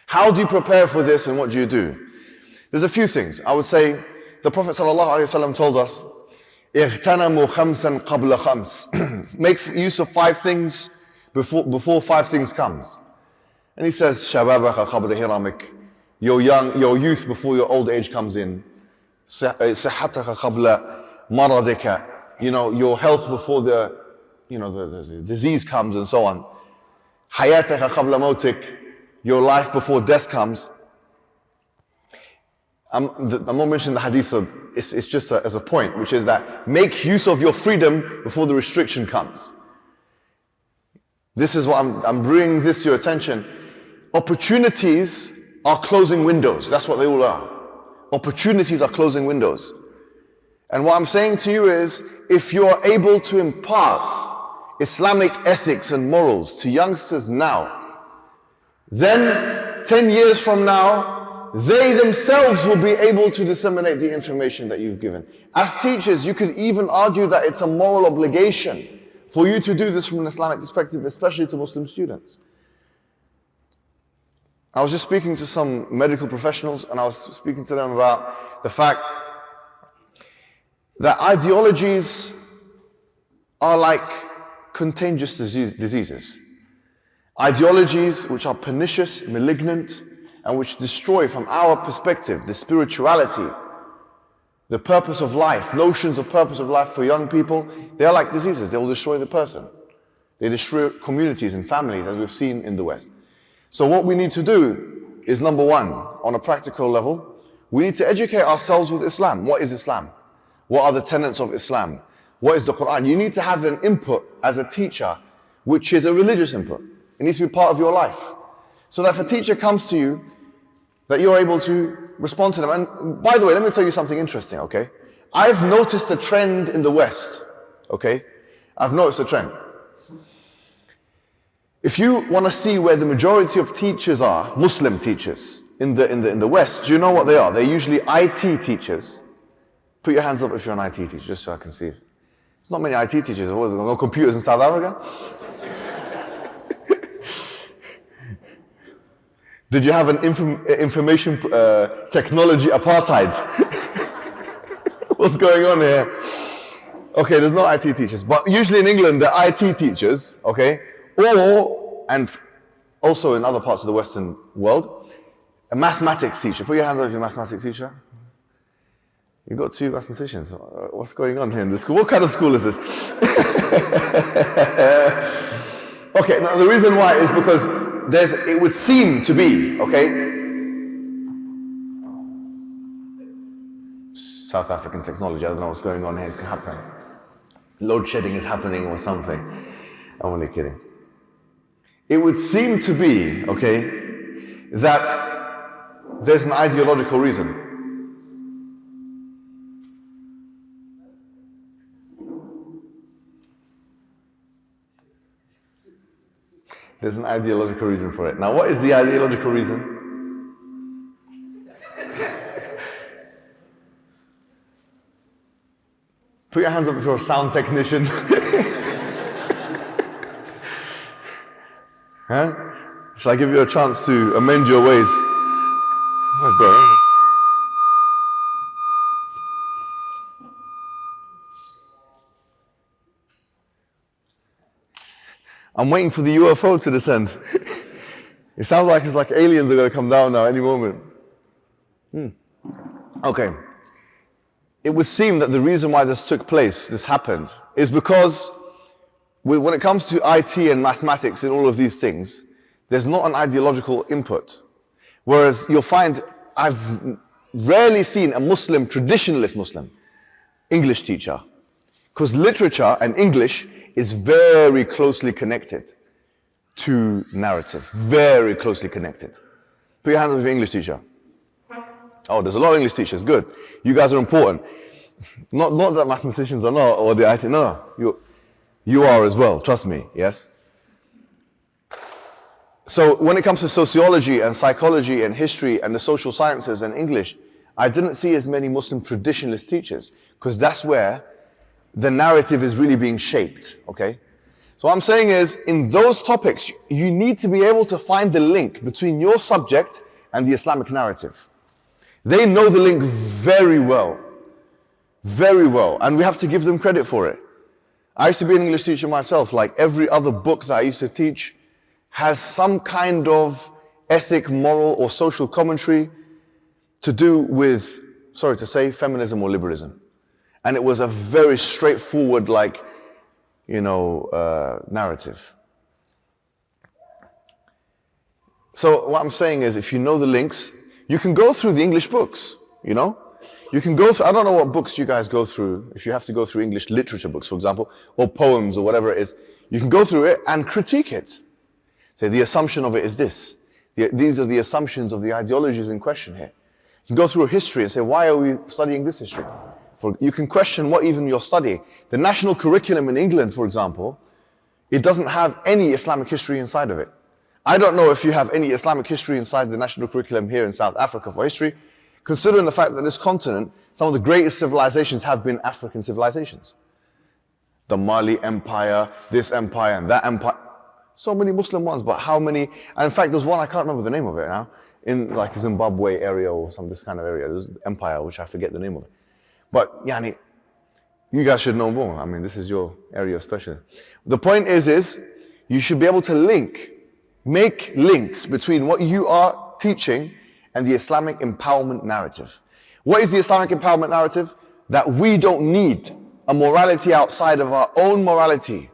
How do you prepare for this and what do you do? There's a few things. I would say the Prophet ﷺ told us, اغتنموا خمسا قبل خمس. Make use of 5 things before 5 things comes. And he says, شبابك قبل هرمك. Your youth before your old age comes in. صحتك قبل مرضك. Your health before the disease comes and so on. حياتك قبل موتك. Your life before death comes. I'm not mentioning the hadith, so it's just as a point, which is that make use of your freedom before the restriction comes. This is what I'm bringing this to your attention. Opportunities are closing windows. That's what they all are. Opportunities are closing windows. And what I'm saying to you is, if you're able to impart Islamic ethics and morals to youngsters now, then 10 years from now, they themselves will be able to disseminate the information that you've given. As teachers, you could even argue that it's a moral obligation for you to do this from an Islamic perspective, especially to Muslim students. I was just speaking to some medical professionals, and I was speaking to them about the fact that ideologies are like contagious diseases. Ideologies which are pernicious, malignant, and which destroy from our perspective the spirituality, the purpose of life, notions of purpose of life for young people. They are like diseases. They will destroy the person. They destroy communities and families, as we've seen in the West. So what we need to do is, number one, on a practical level, we need to educate ourselves with Islam. What is Islam? What are the tenets of Islam? What is the Quran? You need to have an input as a teacher, which is a religious input. It needs to be part of your life. So that if a teacher comes to you, that you're able to respond to them. And by the way, let me tell you something interesting, okay? I've noticed a trend in the West, okay? I've noticed a trend. If you want to see where the majority of teachers are, Muslim teachers, in the West, do you know what they are? They're usually IT teachers. Put your hands up if you're an IT teacher, just so I can see. There's not many IT teachers. What, there no computers in South Africa? Did you have an information technology apartheid? What's going on here? Okay, there's no IT teachers, but usually in England, the IT teachers, okay, and also in other parts of the Western world, a mathematics teacher. Put your hands up if you're a mathematics teacher. You've got 2 mathematicians. What's going on here in the school? What kind of school is this? Okay, now the reason why is because it would seem to be, okay? South African technology, I don't know what's going on here, it's happening. Load shedding is happening or something. I'm only kidding. It would seem to be, okay, that there's an ideological reason. There's an ideological reason for it. Now, what is the ideological reason? Put your hands up if you're a sound technician. Huh? Shall I give you a chance to amend your ways? Oh, God. I'm waiting for the UFO to descend. It sounds like it's like aliens are going to come down now any moment. Okay. It would seem that the reason why this took place, this happened, is because when it comes to IT and mathematics and all of these things, there's not an ideological input. Whereas you'll find, I've rarely seen a Muslim, traditionalist Muslim, English teacher. Because literature and English is very closely connected to narrative, very closely connected. Put your hands up if you're an English teacher. Oh, there's a lot of English teachers, good. You guys are important. Not that mathematicians are not, or the IT, no, you are as well, trust me, yes? So when it comes to sociology and psychology and history and the social sciences and English, I didn't see as many Muslim traditionalist teachers, because that's where the narrative is really being shaped, okay? So what I'm saying is, in those topics, you need to be able to find the link between your subject and the Islamic narrative. They know the link very well, and we have to give them credit for it. I used to be an English teacher myself. Like every other book that I used to teach has some kind of ethic, moral, or social commentary to do with, sorry to say, feminism or liberalism. And it was a very straightforward, like, narrative. So what I'm saying is, if you know the links, you can go through the English books, You can go through, I don't know what books you guys go through, if you have to go through English literature books, for example, or poems or whatever it is, you can go through it and critique it. Say, the assumption of it is this. These are the assumptions of the ideologies in question here. You can go through history and say, why are we studying this history? You can question what even you're studying. The national curriculum in England, for example, it doesn't have any Islamic history inside of it. I don't know if you have any Islamic history inside the national curriculum here in South Africa for history, considering the fact that this continent, some of the greatest civilizations have been African civilizations. The Mali Empire, this empire and that empire. So many Muslim ones, but how many? And in fact, there's one, I can't remember the name of it now, in like Zimbabwe area or this kind of area. There's an empire, which I forget the name of it. But yani, you guys should know more. I mean, this is your area of specialty. The point is you should be able to make links between what you are teaching and the Islamic empowerment narrative. What is the Islamic empowerment narrative? That we don't need a morality outside of our own morality,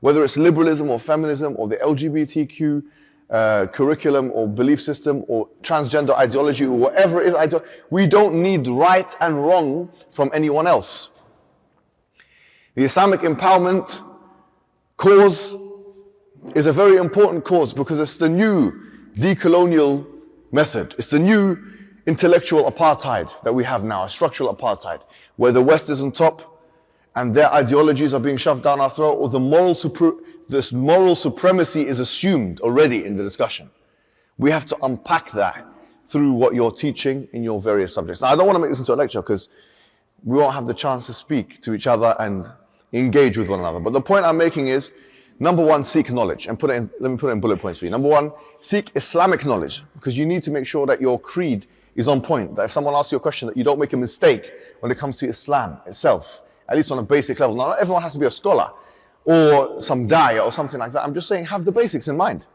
whether it's liberalism or feminism or the LGBTQ curriculum or belief system or transgender ideology or whatever it is. We don't need right and wrong from anyone else. The Islamic empowerment cause is a very important cause because it's the new decolonial method. It's the new intellectual apartheid that we have now, a structural apartheid, where the West is on top and their ideologies are being shoved down our throat, or this moral supremacy is assumed already in the discussion. We have to unpack that through what you're teaching in your various subjects. Now, I don't want to make this into a lecture because we won't have the chance to speak to each other and engage with one another. But the point I'm making is, number one, seek knowledge. And let me put it in bullet points for you. Number one, seek Islamic knowledge, because you need to make sure that your creed is on point. That if someone asks you a question, that you don't make a mistake when it comes to Islam itself, at least on a basic level. Now, not everyone has to be a scholar or some dai or something like that. I'm just saying, have the basics in mind.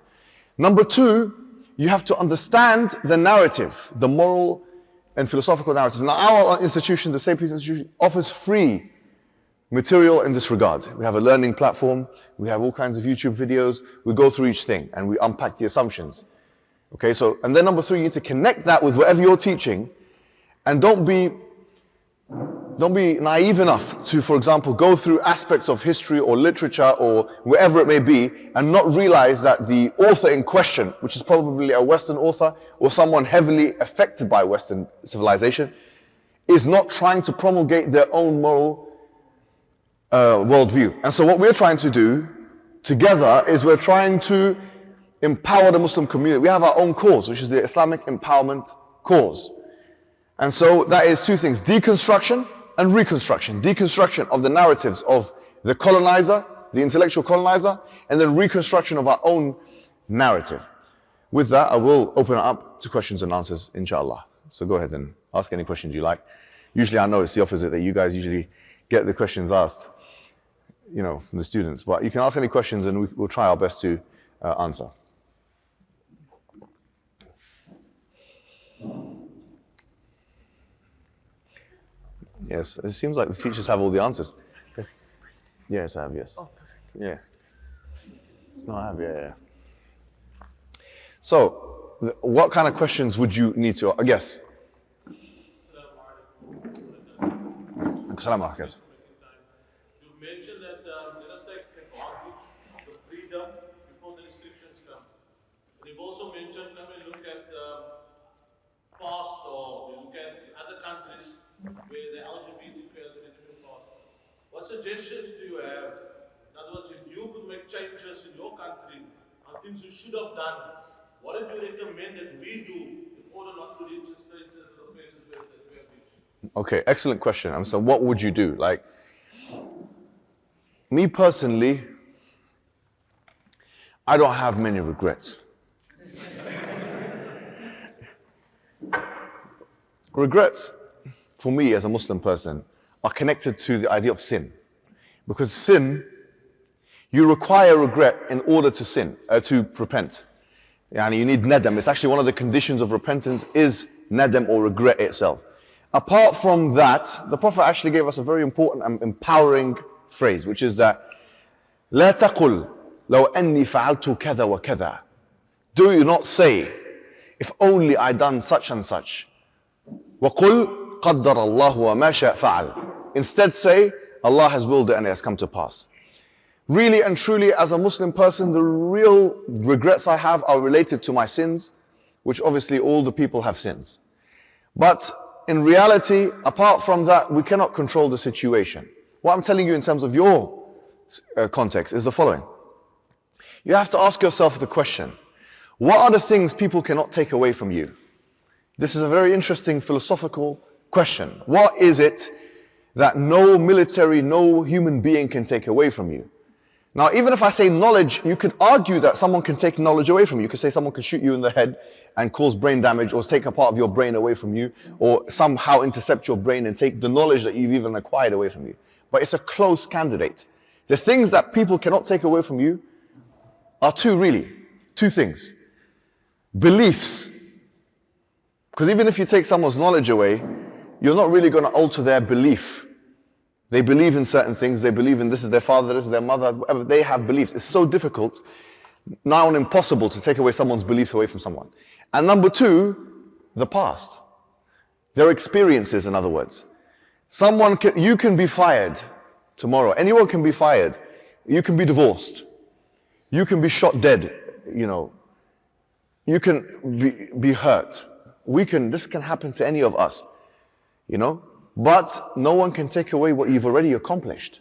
Number two, you have to understand the narrative, the moral and philosophical narrative. Now, our institution, the Same Peace Institution, offers free material in this regard. We have a learning platform, we have all kinds of YouTube videos, we go through each thing and we unpack the assumptions. Okay, so, and then number three, you need to connect that with whatever you're teaching, and don't be naive enough to, for example, go through aspects of history or literature or wherever it may be and not realize that the author in question, which is probably a Western author or someone heavily affected by Western civilization, is not trying to promulgate their own moral worldview. And so what we're trying to do together is we're trying to empower the Muslim community. We have our own cause, which is the Islamic empowerment cause. And so that is two things, deconstruction and reconstruction. Deconstruction of the narratives of the colonizer, the intellectual colonizer, and then reconstruction of our own narrative. With that, I will open it up to questions and answers, inshallah. So go ahead and ask any questions you like. Usually I know it's the opposite, that you guys usually get the questions asked, from the students. But you can ask any questions and we'll try our best to answer. Yes, it seems like the teachers have all the answers. Yes, I have, yes. Oh, perfect. Yeah. No, I have, yeah. So, what kind of questions would you need to, yes? Assalamu alaikum. You mentioned that let us take advantage of the freedom before the restrictions come. And you've also mentioned, when we look at past, or we look at other countries where the LGBTQ has been passed. What suggestions do you have? In other words, if you could make changes in your country on things you should have done, what would you recommend that we do in order not to reach the stages or the places where we have reached? Okay, excellent question. So what would you do? Like, me personally, I don't have many regrets. Regrets, for me as a Muslim person, are connected to the idea of sin. Because sin, you require regret in order to sin, to repent. Yani you need nadam. It's actually one of the conditions of repentance is nadam or regret itself. Apart from that, the Prophet actually gave us a very important and empowering phrase, which is that لا تقل لو أني فعلت كذا وكذا. Do you not say, if only I done such and such. وقل قدر الله وما شاء فعل. Instead say, Allah has willed it and it has come to pass. Really and truly, as a Muslim person, the real regrets I have are related to my sins, which obviously all the people have sins. But in reality, apart from that, we cannot control the situation. What I'm telling you in terms of your context is the following. You have to ask yourself the question, what are the things people cannot take away from you? This is a very interesting philosophical question. What is it that no military, no human being can take away from you? Now, even if I say knowledge, you could argue that someone can take knowledge away from you. You could say someone can shoot you in the head and cause brain damage, or take a part of your brain away from you, or somehow intercept your brain and take the knowledge that you've even acquired away from you. But it's a close candidate. The things that people cannot take away from you are two things. Beliefs. Because even if you take someone's knowledge away, you're not really going to alter their belief. They believe in certain things, they believe in this is their father, this is their mother, whatever. They have beliefs. It's so difficult, now impossible to take away someone's beliefs away from someone. And number two, the past. Their experiences, in other words. You can be fired tomorrow. Anyone can be fired. You can be divorced. You can be shot dead, You can be hurt. This can happen to any of us, But no one can take away what you've already accomplished.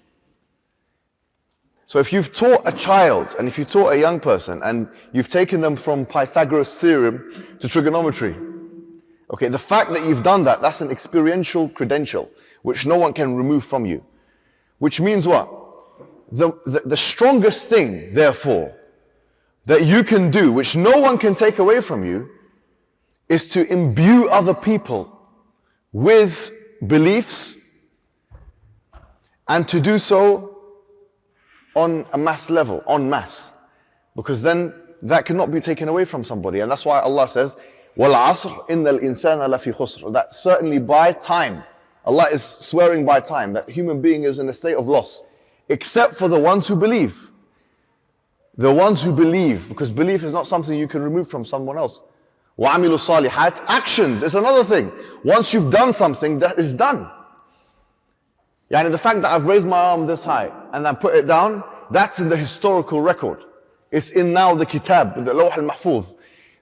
So if you've taught a child, and if you taught a young person, and you've taken them from Pythagoras' theorem to trigonometry, okay, the fact that you've done that, that's an experiential credential, which no one can remove from you. Which means what? The strongest thing, therefore, that you can do, which no one can take away from you, is to imbue other people with beliefs, and to do so on a mass level, en masse. Because then that cannot be taken away from somebody. And that's why Allah says, وَالْعَصْرِ إِنَّ الْإِنسَانَ لَفِي خُسْرٍ. That certainly by time, Allah is swearing by time, that human being is in a state of loss, except for the ones who believe. The ones who believe, because belief is not something you can remove from someone else. وَعَمِلُوا الصَّالِحَاتِ. Actions is another thing. Once you've done something, that is done. The fact that I've raised my arm this high and I put it down, that's in the historical record. It's in now the kitab, the Lawh al-Mahfuz.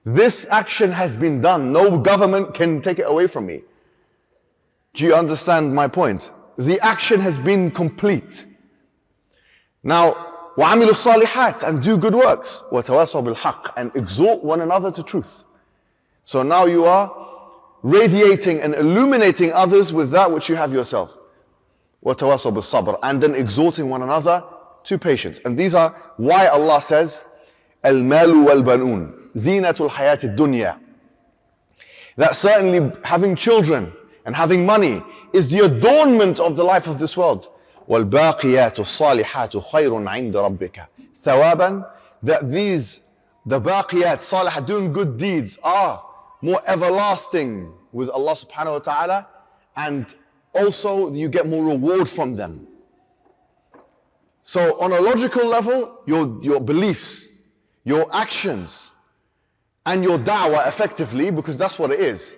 This action has been done. No government can take it away from me. Do you understand my point? The action has been complete. Now, وَعَمِلُوا الصَّالِحَاتِ, and do good works. وَتَوَاصَوْا بِالْحَقِّ, and exhort one another to truth. So now you are radiating and illuminating others with that which you have yourself. وَتَوَاصَوْا بِالصَّبْرِ, and then exhorting one another to patience. And these are why Allah says, الْمَالُ وَالْبَنُونَ زِينَةُ الْحَيَاةِ الدُّنْيَا. That certainly having children and having money is the adornment of the life of this world. وَالْبَاقِيَاتُ الصَّالِحَاتُ خَيْرٌ عِنْدَ رَبِّكَ ثَوَابًا. That these, the baqiyat, salih, doing good deeds are more everlasting with Allah subhanahu wa ta'ala, and also you get more reward from them. So on a logical level, your beliefs, your actions, and your da'wah effectively, because that's what it is,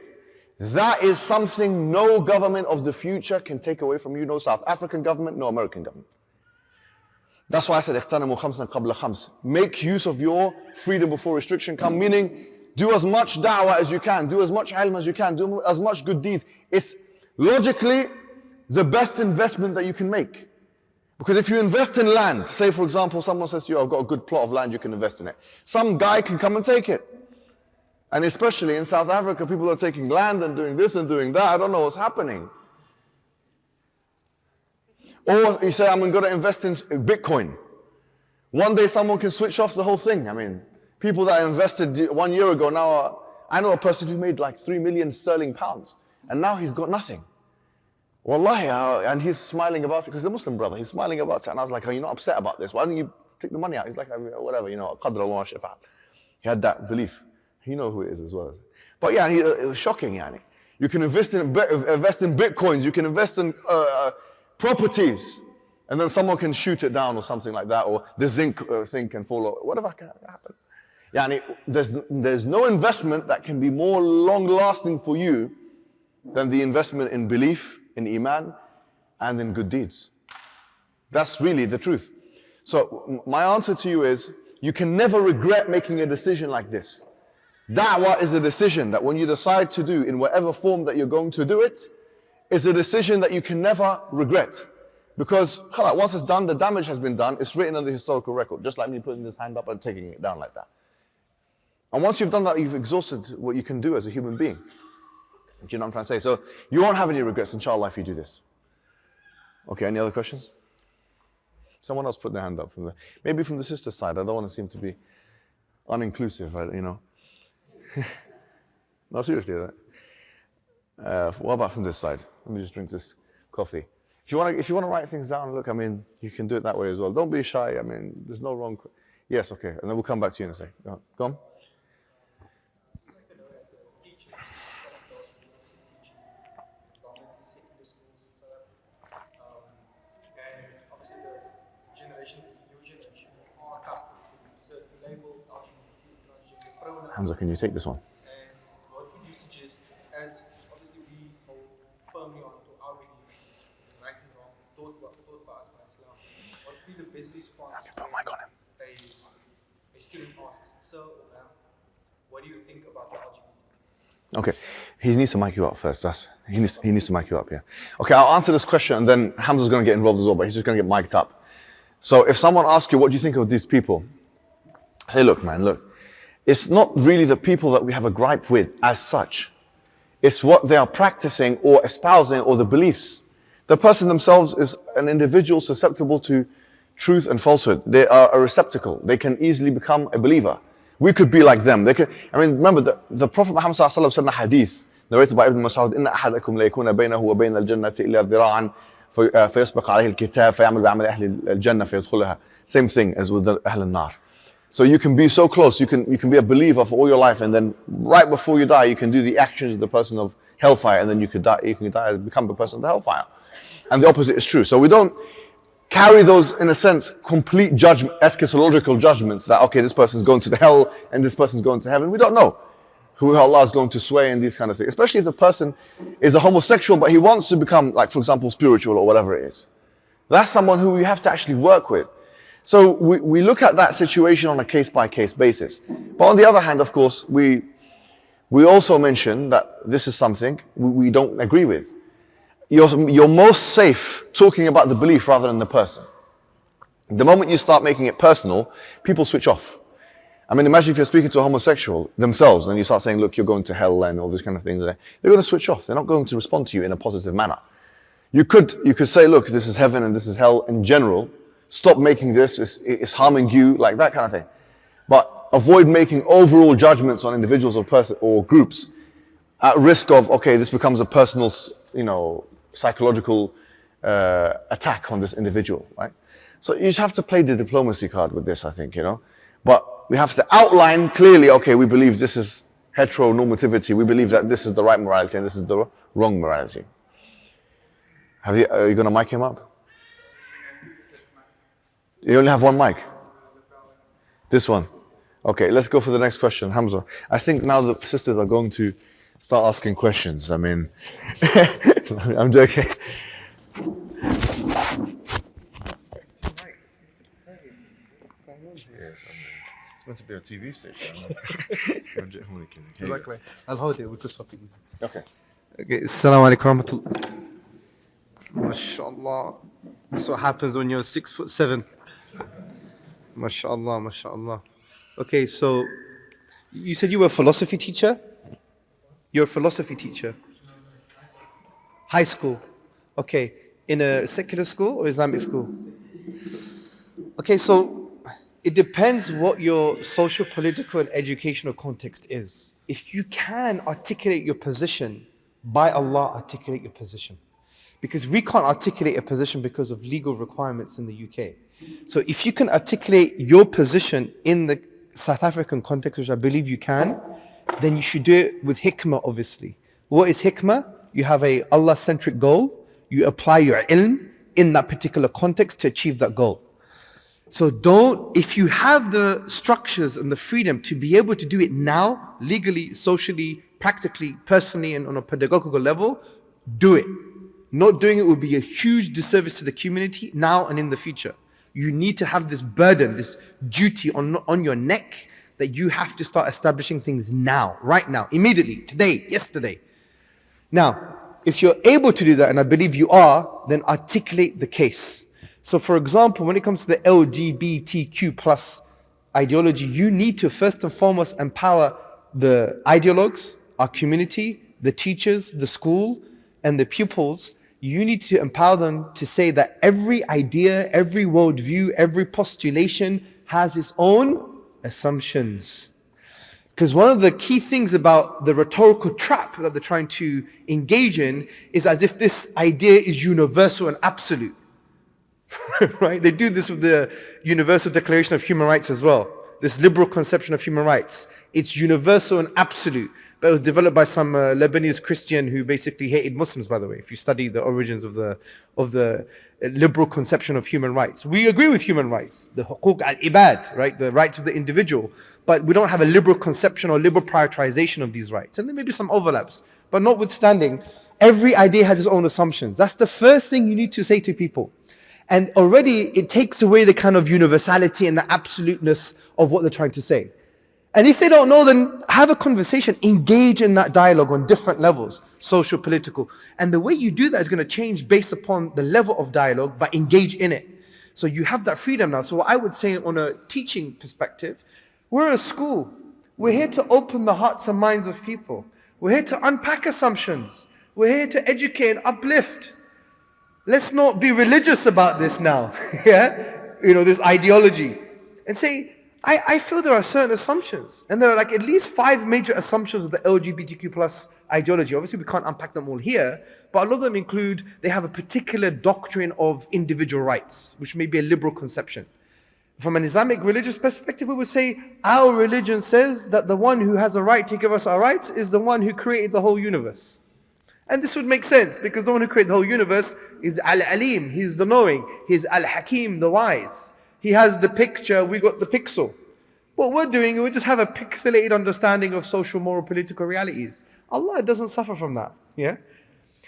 that is something no government of the future can take away from you, no South African government, no American government. That's why I said, اغتنموا خمسا قبل خمس. Make use of your freedom before restriction come, meaning do as much da'wah as you can, do as much ilm as you can, do as much good deeds. It's logically the best investment that you can make. Because if you invest in land, say for example, someone says to you, I've got a good plot of land, you can invest in it. Some guy can come and take it. And especially in South Africa, people are taking land and doing this and doing that. I don't know what's happening. Or you say, I'm going to invest in Bitcoin. One day someone can switch off the whole thing. I mean, people that invested 1 year ago now I know a person who made like 3 million sterling pounds, and now he's got nothing. Wallahi, and he's smiling about it, because he's a Muslim brother, he's smiling about it, and I was like, are you not upset about this? Why don't you take the money out? He's like, whatever, qadr Allah wa shafa'al. He had that belief. He knows who it is as well. But yeah, it was shocking, yani. You can invest in bitcoins, you can invest in properties, and then someone can shoot it down or something like that, or the zinc thing can fall, or whatever can happen. Yani, there's no investment that can be more long-lasting for you than the investment in belief, in iman, and in good deeds. That's really the truth. So my answer to you is, you can never regret making a decision like this. Da'wah is a decision that when you decide to do in whatever form that you're going to do it, is a decision that you can never regret. Because once it's done, the damage has been done, it's written on the historical record, just like me putting this hand up and taking it down like that. And once you've done that, you've exhausted what you can do as a human being. Do you know what I'm trying to say? So you won't have any regrets, inshallah, if you do this. Okay, any other questions? Someone else put their hand up maybe from the sister side. I don't want to seem to be uninclusive, No, seriously. What about from this side? Let me just drink this coffee. If you want to write things down, look, I mean, you can do it that way as well. Don't be shy. I mean, there's no wrong. Yes, okay. And then we'll come back to you in a second. Go on. Hamza, can you take this one? And what would you suggest, as obviously we hold firmly on to our beliefs, right and wrong, taught by us by Islam, what would be the best response Put a mic on him. A student asks, so what do you think about the LGBT? Okay, he needs to mic you up first. He needs to mic you up, yeah. Okay, I'll answer this question, and then Hamza's going to get involved as well, but he's just going to get mic'd up. So if someone asks you, what do you think of these people? Say, look, man, look. It's not really the people that we have a gripe with as such. It's what they are practicing or espousing, or the beliefs. The person themselves is an individual susceptible to truth and falsehood. They are a receptacle. They can easily become a believer. We could be like them. Remember, the Prophet Muhammad ﷺ said in a hadith, narrated by Ibn Mas'ud, إِنَّ أَحَدَكُمْ لَيَكُونَ بَيْنَهُ وَبَيْنَ الْجَنَّةِ إِلَّا ذِرَاعًا فَيَسْبَقَ عَلَيْهِ الْكِتَابِ فَيَعْمَلُ بِعَمَلِ أَهْلِ الْجَنَّةِ فَيَدْخُلَهَا. Same thing as with the Ahl al-Nar. So you can be so close, you can be a believer for all your life, and then right before you die, you can do the actions of the person of hellfire, and then you can die and become the person of the hellfire. And the opposite is true. So we don't carry those, in a sense, complete eschatological judgments that, okay, this person's going to the hell and this person's going to heaven. We don't know who Allah is going to sway and these kind of things. Especially if the person is a homosexual, but he wants to become, like, for example, spiritual or whatever it is. That's someone who you have to actually work with. So we look at that situation on a case-by-case basis. But on the other hand, of course, we also mention that this is something we don't agree with. You're most safe talking about the belief rather than the person. The moment you start making it personal, people switch off. I mean, imagine if you're speaking to a homosexual themselves and you start saying, look, you're going to hell and all these kind of things. They're going to switch off. They're not going to respond to you in a positive manner. You could say, look, this is heaven and this is hell in general. Stop making this, it's harming you, like that kind of thing. But avoid making overall judgments on individuals or groups at risk of, okay, this becomes a personal, psychological attack on this individual, right? So you just have to play the diplomacy card with this, I think, But we have to outline clearly, okay, we believe this is heteronormativity, we believe that this is the right morality and this is the wrong morality. Are you going to mic him up? You only have one mic? This one? Okay, let's go for the next question, Hamza. I think now the sisters are going to start asking questions. I mean, I'm joking. Yes, it's meant to be a TV station. Exactly. I'll hold it. We could stop it easy. Okay. Okay. Assalamu alaikum warahmatullah. MashaAllah. That's what happens when you're 6'7". MashaAllah, MashaAllah. Okay, so you said you were a philosophy teacher? You're a philosophy teacher? High school. Okay. In a secular school or Islamic school? Okay, so It depends what your social, political, and educational context is. If you can articulate your position, by Allah, articulate your position. Because we can't articulate a position because of legal requirements in the UK. So if you can articulate your position in the South African context, which I believe you can, then you should do it with hikmah, obviously. What is hikmah? You have a Allah-centric goal. You apply your ilm in that particular context to achieve that goal. So if you have the structures and the freedom to be able to do it now, legally, socially, practically, personally, and on a pedagogical level, do it. Not doing it would be a huge disservice to the community now and in the future. You need to have this burden, this duty on your neck that you have to start establishing things now, right now, immediately, today, yesterday. Now, if you're able to do that, and I believe you are, then articulate the case. So for example, when it comes to the LGBTQ plus ideology, you need to first and foremost empower the ideologues, our community, the teachers, the school, and the pupils. You need to empower them to say that every idea, every worldview, every postulation has its own assumptions. Because one of the key things about the rhetorical trap that they're trying to engage in is as if this idea is universal and absolute. Right? They do this with the Universal Declaration of Human Rights as well. This liberal conception of human rights. It's universal and absolute. But it was developed by some Lebanese Christian who basically hated Muslims, by the way, if you study the origins of the liberal conception of human rights. We agree with human rights, the huquq al-ibad, right? The rights of the individual. But we don't have a liberal conception or liberal prioritization of these rights. And there may be some overlaps. But notwithstanding, every idea has its own assumptions. That's the first thing you need to say to people. And already it takes away the kind of universality and the absoluteness of what they're trying to say. And if they don't know, then have a conversation, engage in that dialogue on different levels, social, political. And the way you do that is going to change based upon the level of dialogue, but engage in it. So you have that freedom now. So what I would say on a teaching perspective, we're a school. We're here to open the hearts and minds of people. We're here to unpack assumptions. We're here to educate and uplift. Let's not be religious about this now, yeah? This ideology. And say, I feel there are certain assumptions. And there are like at least 5 major assumptions of the LGBTQ plus ideology. Obviously, we can't unpack them all here, but a lot of them include, they have a particular doctrine of individual rights, which may be a liberal conception. From an Islamic religious perspective, we would say, our religion says that the one who has a right to give us our rights is the one who created the whole universe. And this would make sense because the one who created the whole universe is Al-Alim, he's the knowing, he's Al-Hakim, the wise. He has the picture, we got the pixel. What we're doing, we just have a pixelated understanding of social, moral, political realities. Allah doesn't suffer from that, yeah?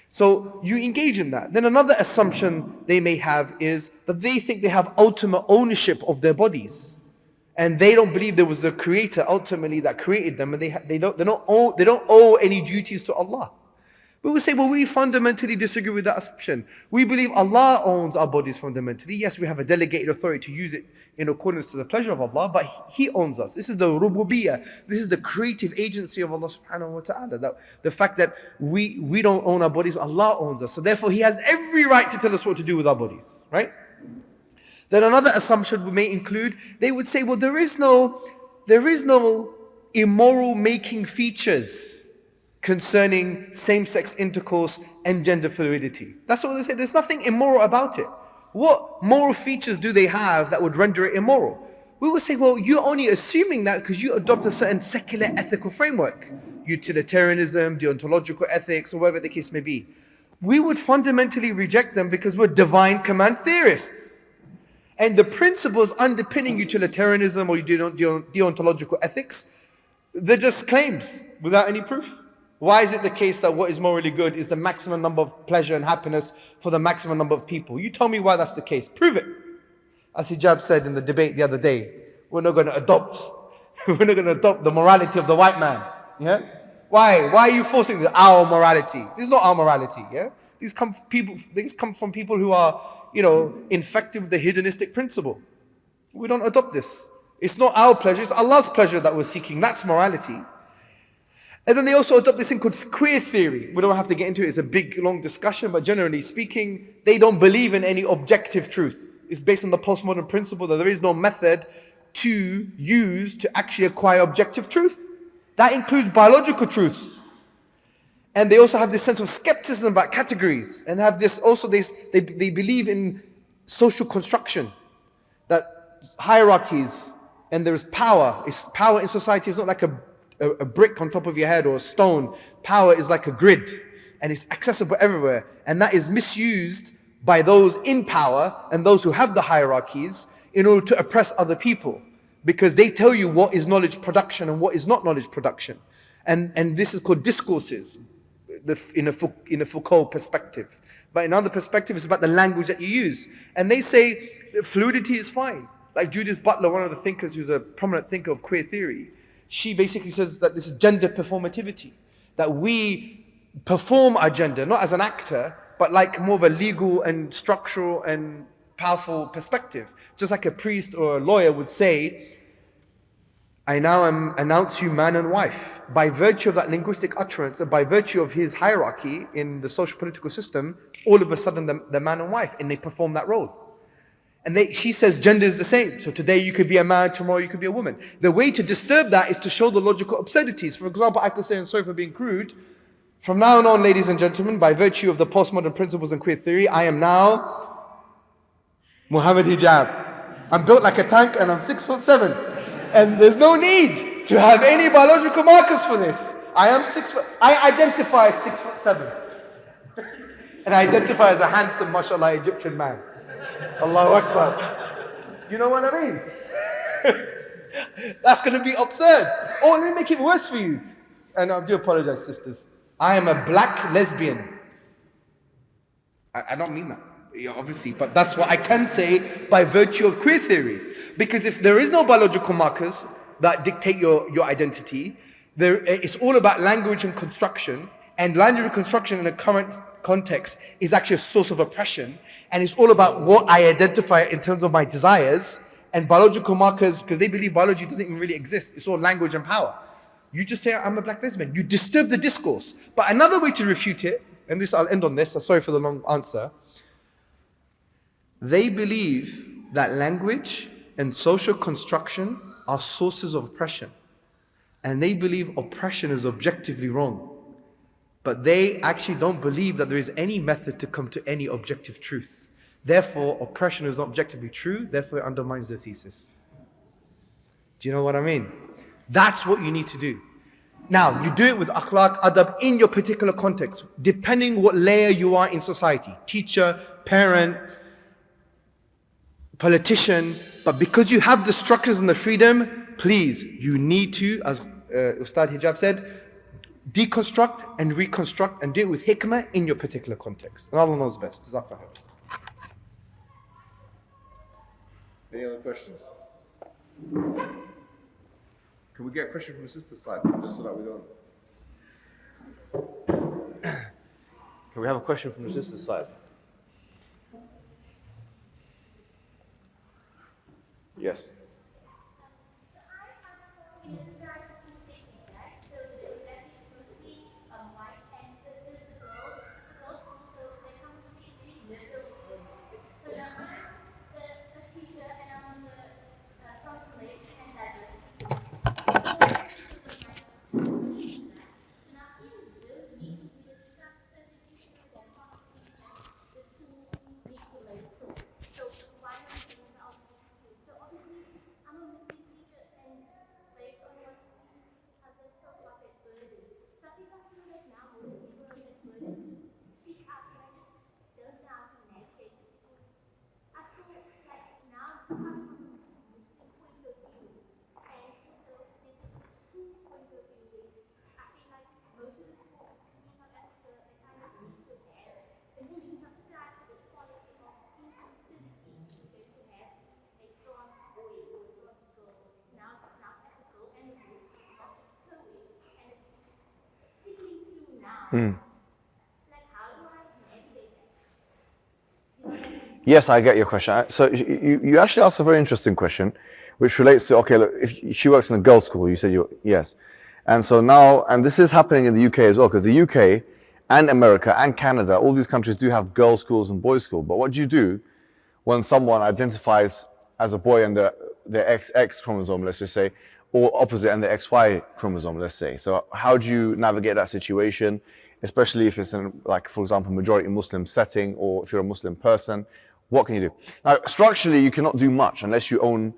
So you engage in that. Then another assumption they may have is that they think they have ultimate ownership of their bodies. And they don't believe there was a creator ultimately that created them, and they don't owe any duties to Allah. We would say, well, we fundamentally disagree with that assumption. We believe Allah owns our bodies fundamentally. Yes, we have a delegated authority to use it in accordance to the pleasure of Allah, but He owns us. This is the rububiyyah. This is the creative agency of Allah subhanahu wa ta'ala. That the fact that we don't own our bodies, Allah owns us. So therefore, He has every right to tell us what to do with our bodies, right? Then another assumption we may include, they would say, well, there is no immoral making features concerning same-sex intercourse and gender fluidity. That's what they say. There's nothing immoral about it. What moral features do they have that would render it immoral? We would say, well, you're only assuming that because you adopt a certain secular ethical framework. Utilitarianism, deontological ethics, or whatever the case may be. We would fundamentally reject them because we're divine command theorists. And the principles underpinning utilitarianism or deontological ethics, they're just claims without any proof. Why is it the case that what is morally good is the maximum number of pleasure and happiness for the maximum number of people? You tell me why that's the case. Prove it. As Hijab said in the debate the other day, we're not going to adopt the morality of the white man. Yeah? Why? Why are you forcing our morality? This is not our morality. Yeah? These come from people who are, infected with the hedonistic principle. We don't adopt this. It's not our pleasure, it's Allah's pleasure that we're seeking. That's morality. And then they also adopt this thing called queer theory. We don't have to get into it, it's a big, long discussion, but generally speaking, they don't believe in any objective truth. It's based on the postmodern principle that there is no method to use to actually acquire objective truth. That includes biological truths. And they also have this sense of skepticism about categories, and have this also, they believe in social construction, that hierarchies, and there is power. Power in society is not like a brick on top of your head or a stone. Power is like a grid, and it's accessible everywhere. And that is misused by those in power and those who have the hierarchies in order to oppress other people, because they tell you what is knowledge production and what is not knowledge production. And this is called discourses in a Foucault perspective. But in another perspective, it's about the language that you use. And they say fluidity is fine. Like Judith Butler, one of the thinkers who's a prominent thinker of queer theory, she basically says that this is gender performativity, that we perform our gender, not as an actor, but like more of a legal and structural and powerful perspective. Just like a priest or a lawyer would say, I now announce you man and wife. By virtue of that linguistic utterance and by virtue of his hierarchy in the social political system, all of a sudden they're man and wife, and they perform that role. And she says gender is the same. So today you could be a man, tomorrow you could be a woman. The way to disturb that is to show the logical absurdities. For example, I could say, and sorry for being crude, from now on, ladies and gentlemen, by virtue of the postmodern principles in queer theory, I am now Mohammed Hijab. I'm built like a tank and I'm 6'7". And there's no need to have any biological markers for this. I identify as 6'7". And I identify as a handsome, mashallah, Egyptian man. Allahu Akbar. Do you know what I mean? That's going to be absurd. Oh, let me make it worse for you. And I do apologize, sisters. I am a black lesbian. I don't mean that, obviously, but that's what I can say by virtue of queer theory. Because if there is no biological markers that dictate your identity, it's all about language and construction. And language and construction in the current context is actually a source of oppression. And it's all about what I identify in terms of my desires, and biological markers, because they believe biology doesn't even really exist. It's all language and power. You just say, I'm a black lesbian. You disturb the discourse. But another way to refute it, and this I'll end on this, sorry for the long answer. They believe that language and social construction are sources of oppression. And they believe oppression is objectively wrong. But they actually don't believe that there is any method to come to any objective truth. Therefore, oppression is not objectively true, therefore it undermines their thesis. Do you know what I mean? That's what you need to do. Now, you do it with akhlaq, adab in your particular context, depending what layer you are in society. Teacher, parent, politician. But because you have the structures and the freedom, please, you need to, as Ustad Hijab said, deconstruct and reconstruct and do it with hikmah in your particular context. And Allah knows best. Jazakallah khair. Any other questions? Can we get a question from the sister's side, just so that we don't... Can we have a question from the sister's side? Yes. Yes, I get your question. So you actually asked a very interesting question, which relates to, okay, look, if she works in a girls' school, you said yes. And so now, and this is happening in the UK as well, because the UK and America and Canada, all these countries do have girls' schools and boys' schools. But what do you do when someone identifies as a boy and XX chromosome, let's just say, or opposite and the XY chromosome, let's say. So how do you navigate that situation, especially if it's in, like, for example, majority Muslim setting, or if you're a Muslim person? What can you do? Now, structurally, you cannot do much unless you own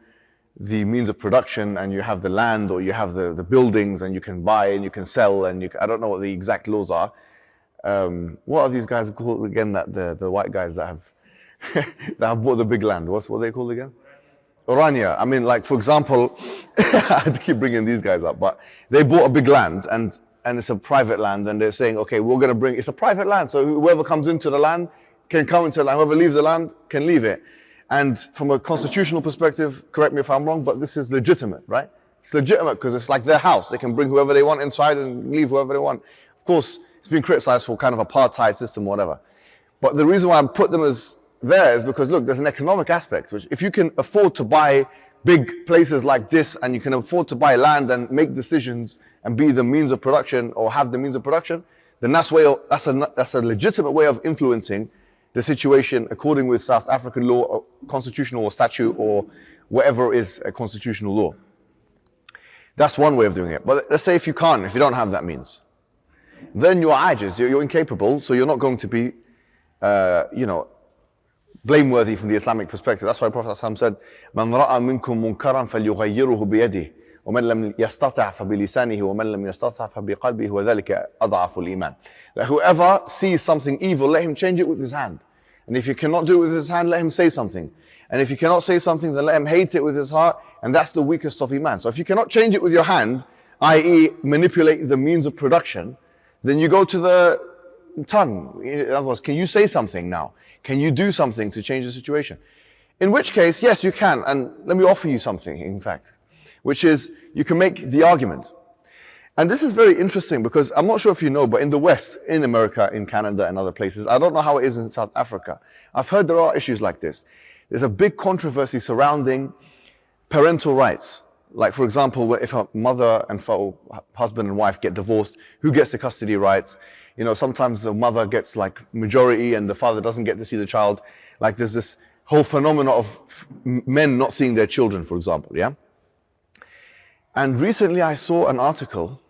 the means of production and you have the land, or you have the buildings, and you can buy and you can sell, and I don't know what the exact laws are. What are these guys called again, that the white guys that have that have bought the big land? What are they called again? Orania. I mean, like, for example, I had to keep bringing these guys up, but they bought a big land, and it's a private land, and they're saying, okay, we're going to bring, it's a private land, so whoever comes into the land can come into the land, whoever leaves the land can leave it. And from a constitutional perspective, correct me if I'm wrong, but this is legitimate, right? It's legitimate because it's like their house. They can bring whoever they want inside and leave whoever they want. Of course, it's been criticized for kind of apartheid system or whatever. But the reason why I put them as there is because, look, there's an economic aspect, which if you can afford to buy big places like this, and you can afford to buy land and make decisions and be the means of production, or have the means of production, then that's a legitimate way of influencing the situation according with South African law, or constitutional or statute, or whatever is a constitutional law. That's one way of doing it. But let's say if you don't have that means, then you're ajiz, you're incapable, so you're not going to be, blameworthy from the Islamic perspective. That's why Prophet ﷺ said, "Man ra'a minkum munkaran falyughayyirhu biyadihi, wa man lam yastati' fa bilisanihi, wa man lam yastati' fa biqalbihi, wa dhalika ad'afu al-iman." That whoever sees something evil, let him change it with his hand. And if he cannot do it with his hand, let him say something. And if he cannot say something, then let him hate it with his heart, and that's the weakest of iman. So if you cannot change it with your hand, i.e. manipulate the means of production, then you go to the tongue. In other words, can you say something now? Can you do something to change the situation? In which case, yes, you can. And let me offer you something, in fact, which is you can make the argument. And this is very interesting because I'm not sure if you know, but in the West, in America, in Canada and other places, I don't know how it is in South Africa. I've heard there are issues like this. There's a big controversy surrounding parental rights. Like, for example, if a mother and husband and wife get divorced, who gets the custody rights? Sometimes the mother gets like majority and the father doesn't get to see the child. Like, there's this whole phenomena of men not seeing their children, for example, yeah? And recently I saw an article.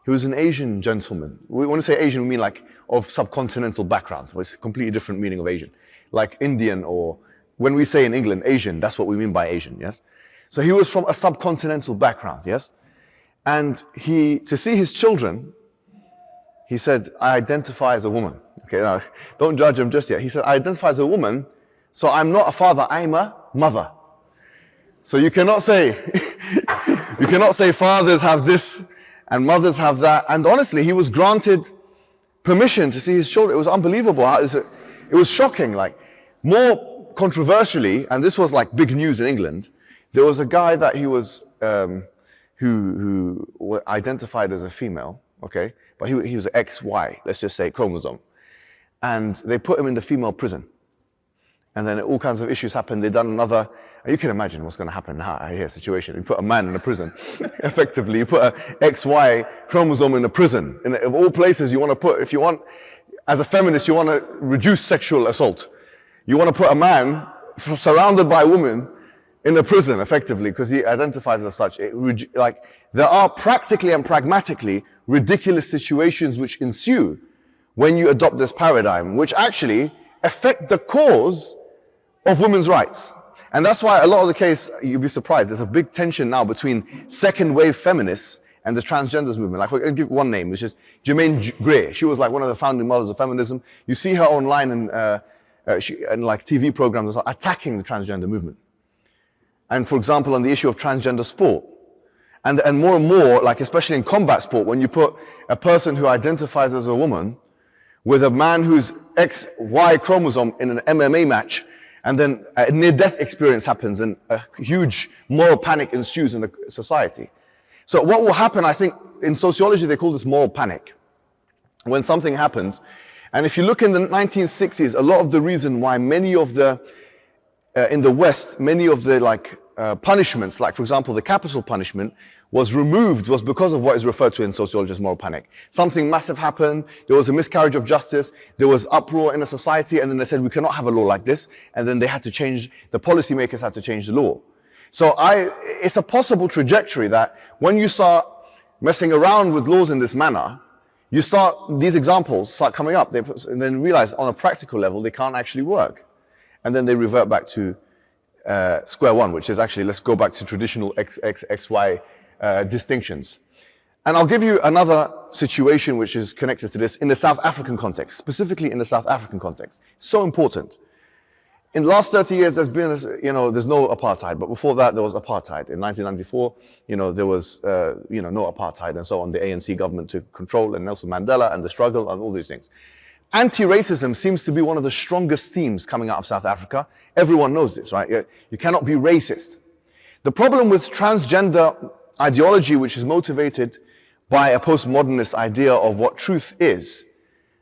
He was an Asian gentleman. When we say Asian, we mean like of subcontinental background. So it's a completely different meaning of Asian. Like Indian, or when we say in England, Asian, that's what we mean by Asian, yes? So he was from a subcontinental background, yes? And to see his children, he said, I identify as a woman. Okay, now, don't judge him just yet. He said, I identify as a woman, so I'm not a father, I'm a mother. So you cannot say, fathers have this and mothers have that. And honestly, he was granted permission to see his children. It was unbelievable. It was shocking. Like, more controversially, and this was like big news in England, there was a guy that he was, who identified as a female, okay? But he was XY, let's just say, chromosome. And they put him in the female prison. And then all kinds of issues happened. They done another, you can imagine what's going to happen now, I hear a situation. You put a man in a prison, effectively. You put a XY chromosome in a prison. Of all places you want to put, if you want, as a feminist, you want to reduce sexual assault. You want to put a man surrounded by women in a prison, effectively, because he identifies as such. There are practically and pragmatically ridiculous situations which ensue when you adopt this paradigm, which actually affect the cause of women's rights. And that's why a lot of the case, you'll be surprised, there's a big tension now between second wave feminists and the transgenders movement. Like, I'll give one name, which is Germaine Gray. She was like one of the founding mothers of feminism. You see her online and like TV programs attacking the transgender movement. And for example, on the issue of transgender sport. And more and more, like especially in combat sport, when you put a person who identifies as a woman with a man who's XY chromosome in an MMA match, and then a near-death experience happens and a huge moral panic ensues in the society. So what will happen, I think, in sociology they call this moral panic. When something happens, and if you look in the 1960s, a lot of the reason why many of the, in the West, many of the punishments, like for example the capital punishment, was removed was because of what is referred to in sociology as moral panic. Something massive happened, there was a miscarriage of justice, there was uproar in a society, and then they said we cannot have a law like this, and then they had to change, the policymakers had to change the law. So it's a possible trajectory that when you start messing around with laws in this manner, these examples start coming up, and then realize on a practical level they can't actually work. And then they revert back to square one, which is actually, let's go back to traditional XY distinctions. And I'll give you another situation which is connected to this in the South African context, specifically in the South African context. So important. In the last 30 years, there's been, there's no apartheid, but before that, there was apartheid. In 1994, there was, no apartheid and so on. The ANC government took control, and Nelson Mandela and the struggle and all these things. Anti-racism seems to be one of the strongest themes coming out of South Africa. Everyone knows this, right? You cannot be racist. The problem with transgender ideology, which is motivated by a postmodernist idea of what truth is,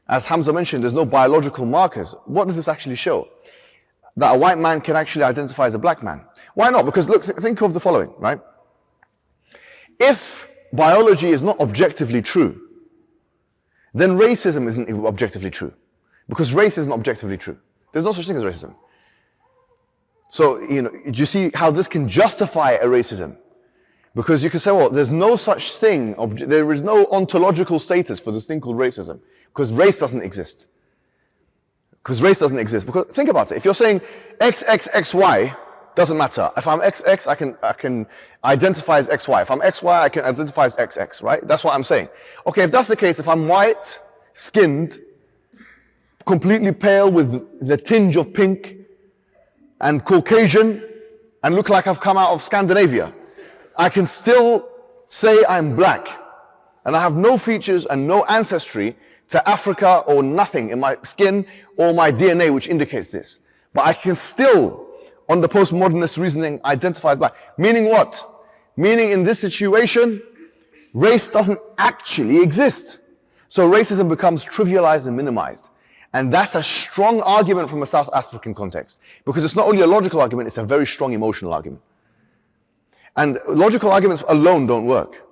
as Hamza mentioned, there's no biological markers. What does this actually show? That a white man can actually identify as a black man. Why not? Because look, think of the following, right? If biology is not objectively true, then racism isn't objectively true. Because race isn't objectively true. There's no such thing as racism. So, do you see how this can justify a racism? Because you can say, well, there's no such thing, there is no ontological status for this thing called racism. Because race doesn't exist. Because race doesn't exist. Because think about it. If you're saying XXXY, doesn't matter. If I'm XX, I can identify as XY. If I'm XY, I can identify as XX, right? That's what I'm saying. Okay, if that's the case, if I'm white, skinned, completely pale with the tinge of pink, and Caucasian, and look like I've come out of Scandinavia, I can still say I'm black. And I have no features and no ancestry to Africa or nothing in my skin or my DNA which indicates this. But I can still, on the postmodernist reasoning, identify as black. Meaning what? Meaning in this situation, race doesn't actually exist. So racism becomes trivialized and minimized. And that's a strong argument from a South African context. Because it's not only a logical argument, it's a very strong emotional argument. And logical arguments alone don't work.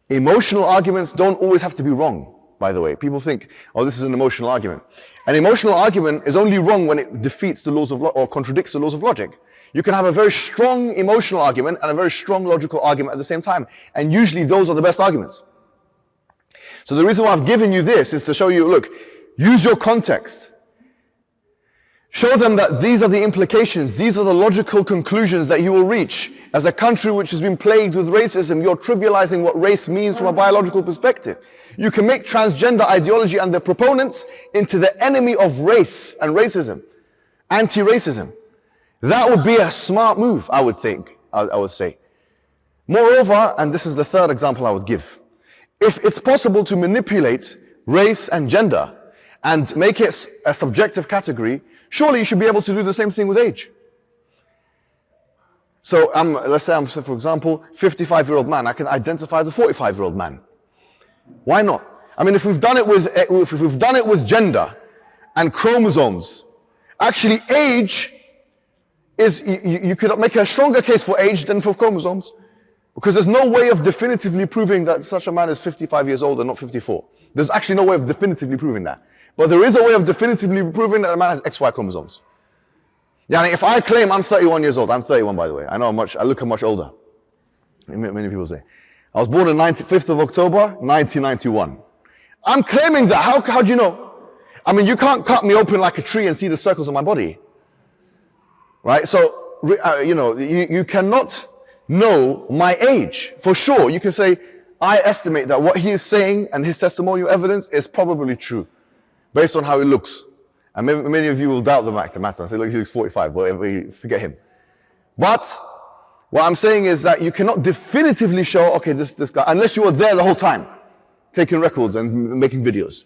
Emotional arguments don't always have to be wrong, by the way. People think, oh, this is an emotional argument. An emotional argument is only wrong when it defeats the laws of or contradicts the laws of logic. You can have a very strong emotional argument and a very strong logical argument at the same time. And usually those are the best arguments. So the reason why I've given you this is to show you, look, use your context. Show them that these are the implications, these are the logical conclusions that you will reach. As a country which has been plagued with racism, you're trivializing what race means from a biological perspective. You can make transgender ideology and their proponents into the enemy of race and racism, anti-racism. That would be a smart move, I would think, I would say. Moreover, and this is the third example I would give, if it's possible to manipulate race and gender and make it a subjective category, surely you should be able to do the same thing with age. So let's say I'm, for example, 55-year-old man. I can identify as a 45-year-old man. Why not? I mean, if we've done it with gender and chromosomes, actually age is, you could make a stronger case for age than for chromosomes. Because there's no way of definitively proving that such a man is 55 years old and not 54. There's actually no way of definitively proving that. But there is a way of definitively proving that a man has XY chromosomes. Yeah, if I claim I'm 31 years old, I'm 31 by the way. I look much older. Many people say. I was born on 5th of October, 1991. I'm claiming that. How do you know? I mean, you can't cut me open like a tree and see the circles on my body. Right? So, you cannot know my age. For sure, you can say, I estimate that what he is saying and his testimonial evidence is probably true, based on how he looks. And many of you will doubt the matter and say, look, he looks 45, whatever, forget him. But what I'm saying is that you cannot definitively show, okay, this guy, unless you were there the whole time, taking records and making videos.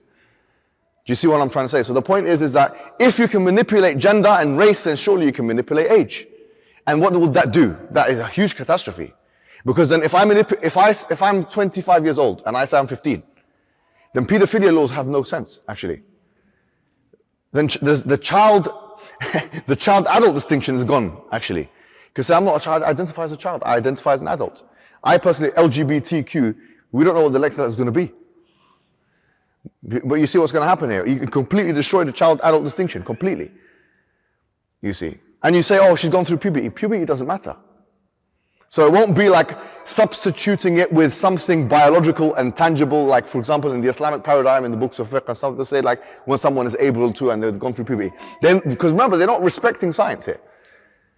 Do you see what I'm trying to say? So the point is that if you can manipulate gender and race, then surely you can manipulate age. And what will that do? That is a huge catastrophe. Because then if I'm 25 years old and I say I'm 15, then pedophilia laws have no sense, actually. Then the child adult distinction is gone, actually. Because I'm not a child, I identify as a child, I identify as an adult. I personally, LGBTQ, we don't know what the next letter is going to be. But you see what's going to happen here. You can completely destroy the child-adult distinction, completely. You see. And you say, oh, she's gone through puberty. Puberty doesn't matter. So it won't be like substituting it with something biological and tangible, like for example in the Islamic paradigm in the books of fiqh and stuff, they say like when someone is able to and they've gone through puberty. Then, because remember, they're not respecting science here.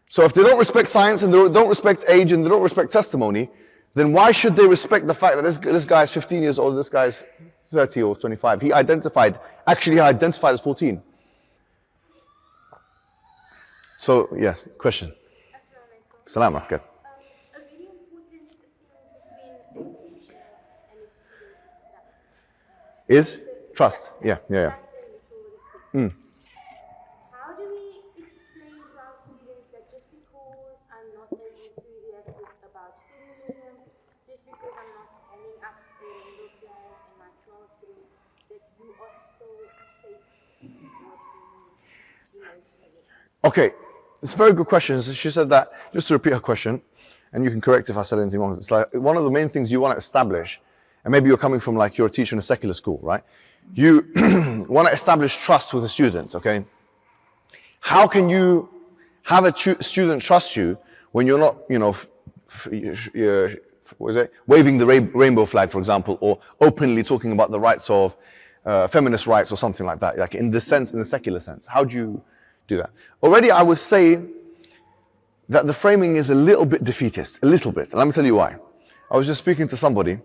So if they don't respect science and they don't respect age and they don't respect testimony, then why should they respect the fact that this guy is 15 years old, this guy is 30 or 25? He identified as 14. So, yes, question. Assalamu alaikum. A very important thing between a teacher and a student Is trust. Yeah. trust and mutual respect. How do we explain to our students that just because I'm not as enthusiastic about feminism, just because I'm not hanging up a rainbow flag in my classroom, that you are still safe with me emotionally? Okay, it's a very good question. So she said that, just to repeat her question, and you can correct if I said anything wrong. It's like one of the main things you want to establish, and maybe you're coming from like you're a teacher in a secular school, right? You want to establish trust with the students, okay? How can you have a student trust you when you're not, waving the rainbow flag, for example, or openly talking about the rights of feminist rights or something like that, like in the secular sense? How do you do that? Already I would say that the framing is a little bit defeatist, a little bit. And let me tell you why. I was just speaking to somebody,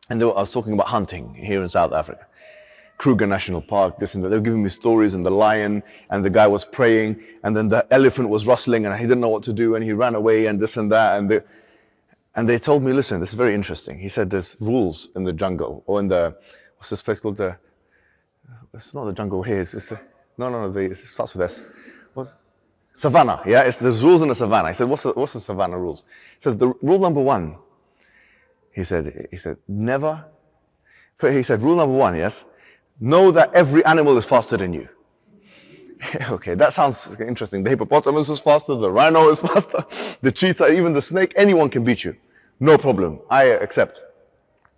and I was talking about hunting here in South Africa. Kruger National Park, this and that. They were giving me stories, and the lion, and the guy was praying, and then the elephant was rustling, and he didn't know what to do, and he ran away, and this and that, and they told me, listen, this is very interesting. He said there's rules in the jungle, or in the, what's this place called? It's not the jungle here, it's the, no, it starts with S. What? Savannah, yeah, there's rules in the savannah. He said, what's the savannah rules? He said, the rule number one, he said, never, he said, rule number one, yes, know that every animal is faster than you. Okay, that sounds interesting. The hippopotamus is faster, the rhino is faster, the cheetah, even the snake, anyone can beat you. No problem, I accept.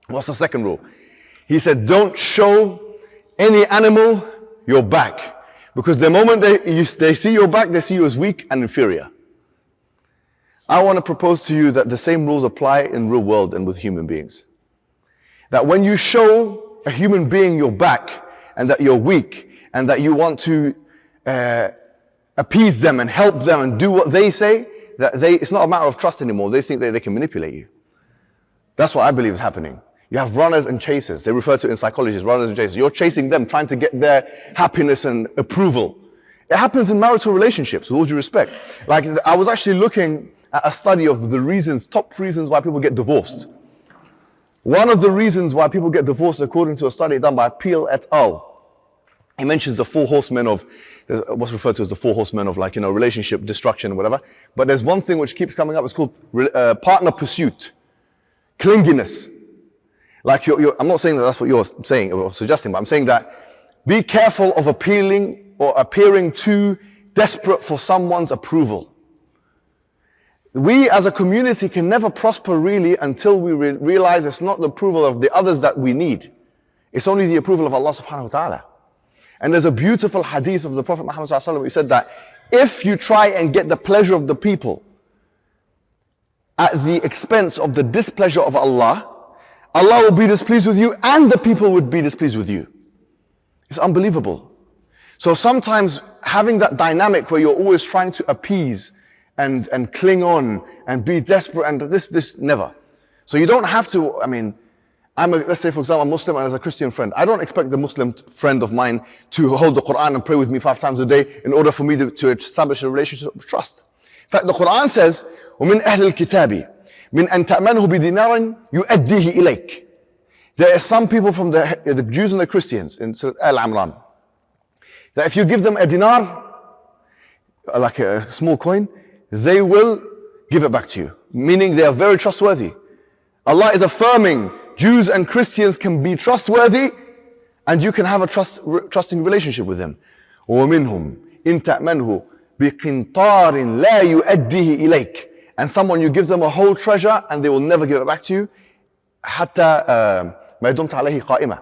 What's the second rule? He said, don't show any animal your back. Because the moment they see your back, they see you as weak and inferior. I want to propose to you that the same rules apply in real world and with human beings. That when you show a human being your back, and that you're weak, and that you want to appease them and help them and do what they say, it's not a matter of trust anymore. They think that they can manipulate you. That's what I believe is happening. You have runners and chasers. They refer to it in psychology as runners and chasers. You're chasing them, trying to get their happiness and approval. It happens in marital relationships, with all due respect. Like, I was actually looking at a study of the top reasons why people get divorced. One of the reasons why people get divorced, according to a study done by Peel et al., he mentions the four horsemen of, what's referred to as the four horsemen of relationship destruction and whatever. But there's one thing which keeps coming up, it's called partner pursuit, clinginess. Like I'm not saying that that's what you're saying or suggesting, but I'm saying that be careful of appearing too desperate for someone's approval. We as a community can never prosper really until we realize it's not the approval of the others that we need. It's only the approval of Allah subhanahu wa ta'ala. And there's a beautiful hadith of the Prophet Muhammad sallallahu alaihi wasallam. He said that if you try and get the pleasure of the people at the expense of the displeasure of Allah, Allah will be displeased with you and the people would be displeased with you. It's unbelievable. So sometimes having that dynamic where you're always trying to appease and cling on and be desperate and this never. So you don't have to, let's say for example, I'm Muslim and as a Christian friend, I don't expect the Muslim friend of mine to hold the Quran and pray with me 5 times a day in order for me to establish a relationship of trust. In fact, the Quran says, وَمِنْ أَهْلِ الْكِتَابِ مِنْ أَنْ تَأْمَنْهُ بِدِينَارٍ يُؤَدِّهِ إِلَيْكَ. There are some people from the Jews and the Christians in Surah Al-Imran, that if you give them a dinar, like a small coin, they will give it back to you. Meaning they are very trustworthy. Allah is affirming Jews and Christians can be trustworthy and you can have a trusting relationship with them. وَمِنْهُمْ إِن تَأْمَنْهُ بِقِنْطَارٍ لَا يُؤَدِّهِ إِلَيْكَ. And someone, you give them a whole treasure and they will never give it back to you. حتى ما دمت عليه قائمة.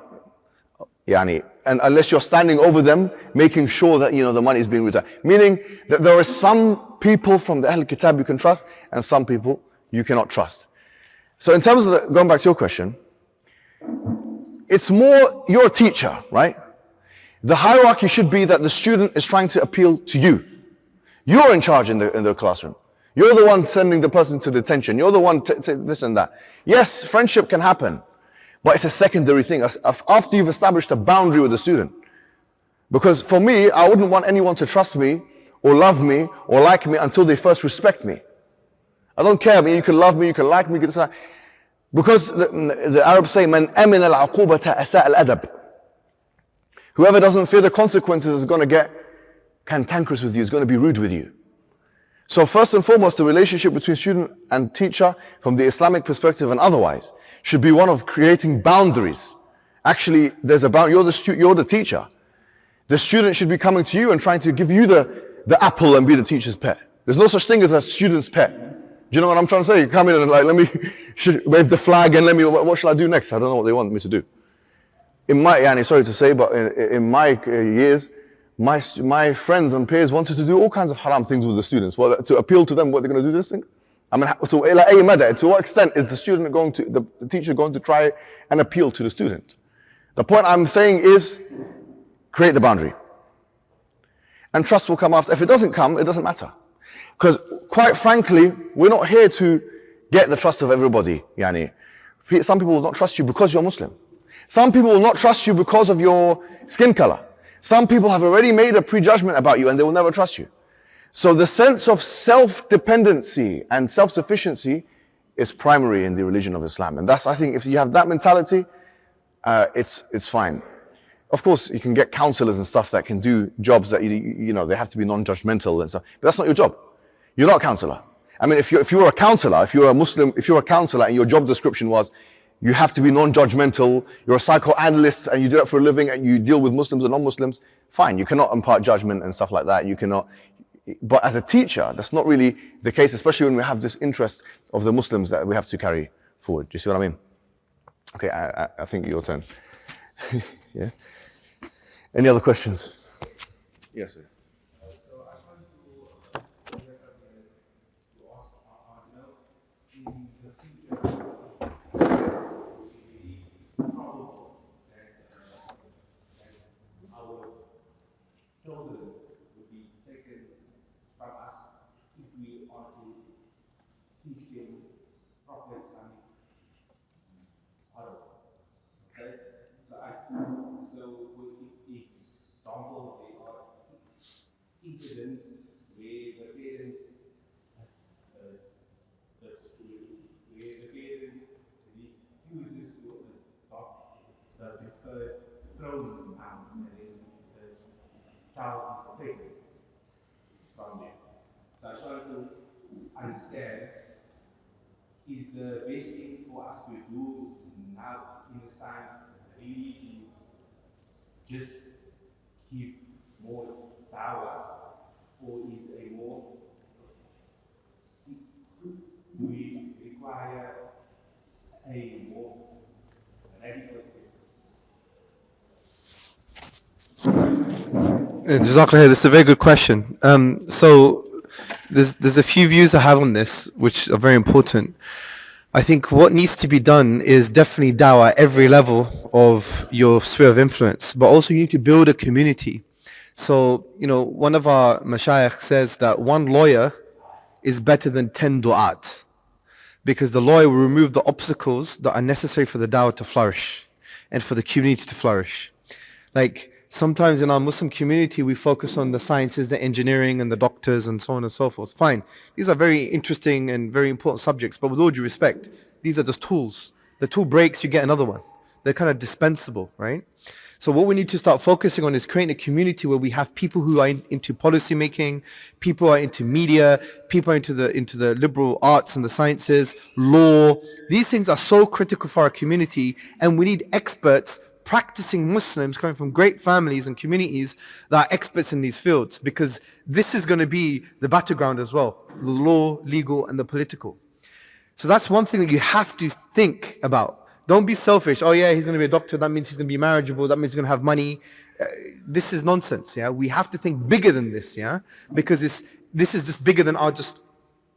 And unless you're standing over them, making sure that the money is being returned. Meaning that there are some people from the Ahl Kitab you can trust, and some people you cannot trust. So in terms of going back to your question, it's more, you're a teacher, right? The hierarchy should be that the student is trying to appeal to you. You're in charge in the classroom. You're the one sending the person to detention. You're the one this and that. Yes, friendship can happen, but it's a secondary thing after you've established a boundary with the student. Because for me, I wouldn't want anyone to trust me or love me or like me until they first respect me. I don't care. I mean, you can love me, you can like me, you can decide. Because the Arabs say, "Man amin al-aqubata asa al-adab." Whoever doesn't fear the consequences is going to get cantankerous with you, is going to be rude with you. So first and foremost, the relationship between student and teacher, from the Islamic perspective and otherwise, should be one of creating boundaries. Actually, there's a boundary. You're the teacher. The student should be coming to you and trying to give you the apple and be the teacher's pet. There's no such thing as a student's pet. Do you know what I'm trying to say? You come in and like, let me wave the flag and what shall I do next? I don't know what they want me to do. Sorry to say, but in my years, my friends and peers wanted to do all kinds of haram things with the students. Well, to appeal to them, what they're going to do this thing? I mean, to what extent is the teacher going to try and appeal to the student? The point I'm saying is, create the boundary. And trust will come after. If it doesn't come, it doesn't matter. Because quite frankly, we're not here to get the trust of everybody. Some people will not trust you because you're Muslim. Some people will not trust you because of your skin color. Some people have already made a prejudgment about you and they will never trust you. So the sense of self-dependency and self-sufficiency is primary in the religion of Islam. And that's, I think, if you have that mentality, it's fine. Of course, you can get counselors and stuff that can do jobs that, they have to be non-judgmental and stuff. But that's not your job. You're not a counselor. I mean, if you were a counselor, if you're a Muslim, if you're a counselor and your job description was, you have to be non-judgmental, you're a psychoanalyst and you do that for a living and you deal with Muslims and non-Muslims, fine, you cannot impart judgment and stuff like that. You cannot. But as a teacher, that's not really the case, especially when we have this interest of the Muslims that we have to carry forward. Do you see what I mean? Okay, I think your turn. Yeah. Any other questions? Yes, sir. So I want to ask in the future, probable that our children would be taken from us if we are to teach them proper Islamic adults. Okay? So for example, there are incidents where the parent refuses to adopt the preferred thrown pounds and then the child is taken from them. So I try to understand, is the best thing for us to do now in this time really to just give more dawah, or is a more, do we require a more radical step? Jazakallah, this is a very good question. So there's a few views I have on this, which are very important. I think what needs to be done is definitely dawah at every level of your sphere of influence, but also you need to build a community. So, one of our mashayikh says that one lawyer is better than 10 du'at, because the lawyer will remove the obstacles that are necessary for the dawah to flourish and for the community to flourish. Like, sometimes in our Muslim community, we focus on the sciences, the engineering, and the doctors, and so on and so forth. Fine. These are very interesting and very important subjects, but with all due respect, these are just tools. The tool breaks, you get another one. They're kind of dispensable, right? So what we need to start focusing on is creating a community where we have people who are into policy making, people who are into media, people are into the liberal arts and the sciences, law. These things are so critical for our community, and we need experts, practicing Muslims coming from great families and communities that are experts in these fields, because this is going to be the battleground as well, the law, legal, and the political. So that's one thing that you have to think about. Don't be selfish. Oh yeah, he's going to be a doctor, that means he's going to be marriageable, that means he's going to have money. This is nonsense, yeah? We have to think bigger than this, yeah? Because this is just bigger than our just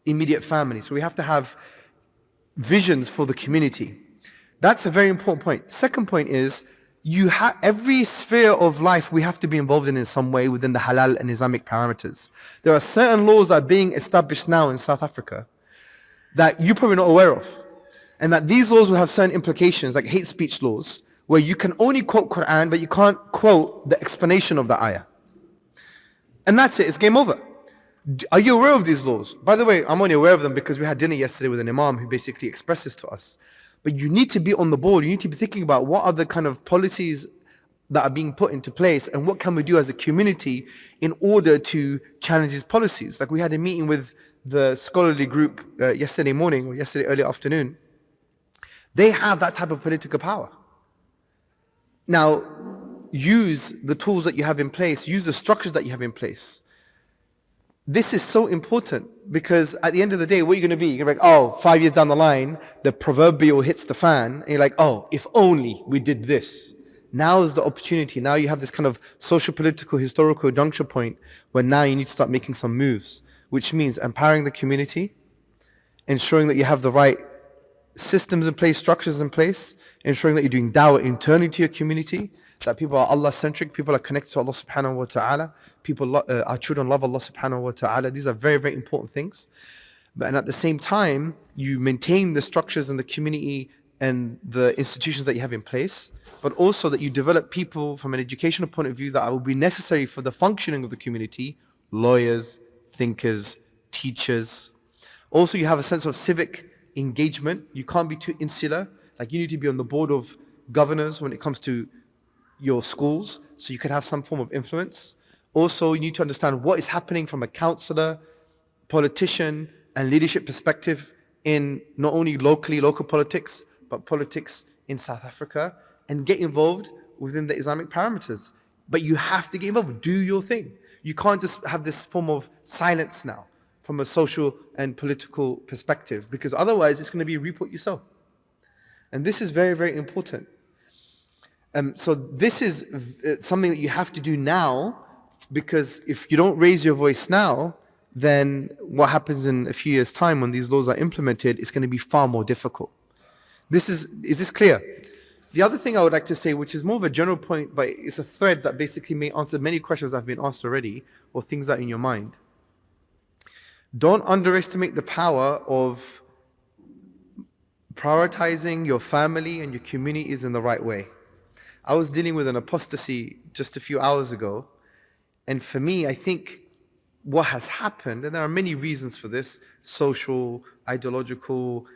immediate family. So we have to have visions for the community. That's a very important point. Second point is, every sphere of life we have to be involved in some way within the halal and Islamic parameters. There are certain laws that are being established now in South Africa that you're probably not aware of. And that these laws will have certain implications, like hate speech laws, where you can only quote Quran, but you can't quote the explanation of the ayah. And that's it, it's game over. Are you aware of these laws? By the way, I'm only aware of them because we had dinner yesterday with an imam who basically expressed this to us. But you need to be on the board, you need to be thinking about what are the kind of policies that are being put into place and what can we do as a community in order to challenge these policies. Like we had a meeting with the scholarly group yesterday morning or yesterday early afternoon. They have that type of political power. Now, use the tools that you have in place, use the structures that you have in place. This is so important because at the end of the day, what are you going to be? You're going to be like, oh, 5 years down the line, the proverbial hits the fan, and you're like, oh, if only we did this. Now is the opportunity. Now you have this kind of social, political, historical juncture point where now you need to start making some moves, which means empowering the community, ensuring that you have the right systems in place, structures in place, ensuring that you're doing da'wah internally to your community, that people are Allah-centric, people are connected to Allah subhanahu wa ta'ala, our children love Allah subhanahu wa ta'ala. These are very, very important things. And at the same time, you maintain the structures and the community and the institutions that you have in place, but also that you develop people from an educational point of view that will be necessary for the functioning of the community, lawyers, thinkers, teachers. Also, you have a sense of civic engagement. You can't be too insular. Like you need to be on the board of governors when it comes to your schools, so you can have some form of influence. Also, you need to understand what is happening from a counselor, politician, and leadership perspective in not only local politics, but politics in South Africa, and get involved within the Islamic parameters. But you have to get involved, do your thing. You can't just have this form of silence now from a social and political perspective, because otherwise it's going to be reap what you sow. And this is very, very important. So this is something that you have to do now, because if you don't raise your voice now, then what happens in a few years' time when these laws are implemented is going to be far more difficult. Is this clear? The other thing I would like to say, which is more of a general point, but it's a thread that basically may answer many questions that have been asked already, or things that are in your mind. Don't underestimate the power of prioritizing your family and your communities in the right way. I was dealing with an apostasy just a few hours ago, and for me, I think what has happened, and there are many reasons for this, social, ideological,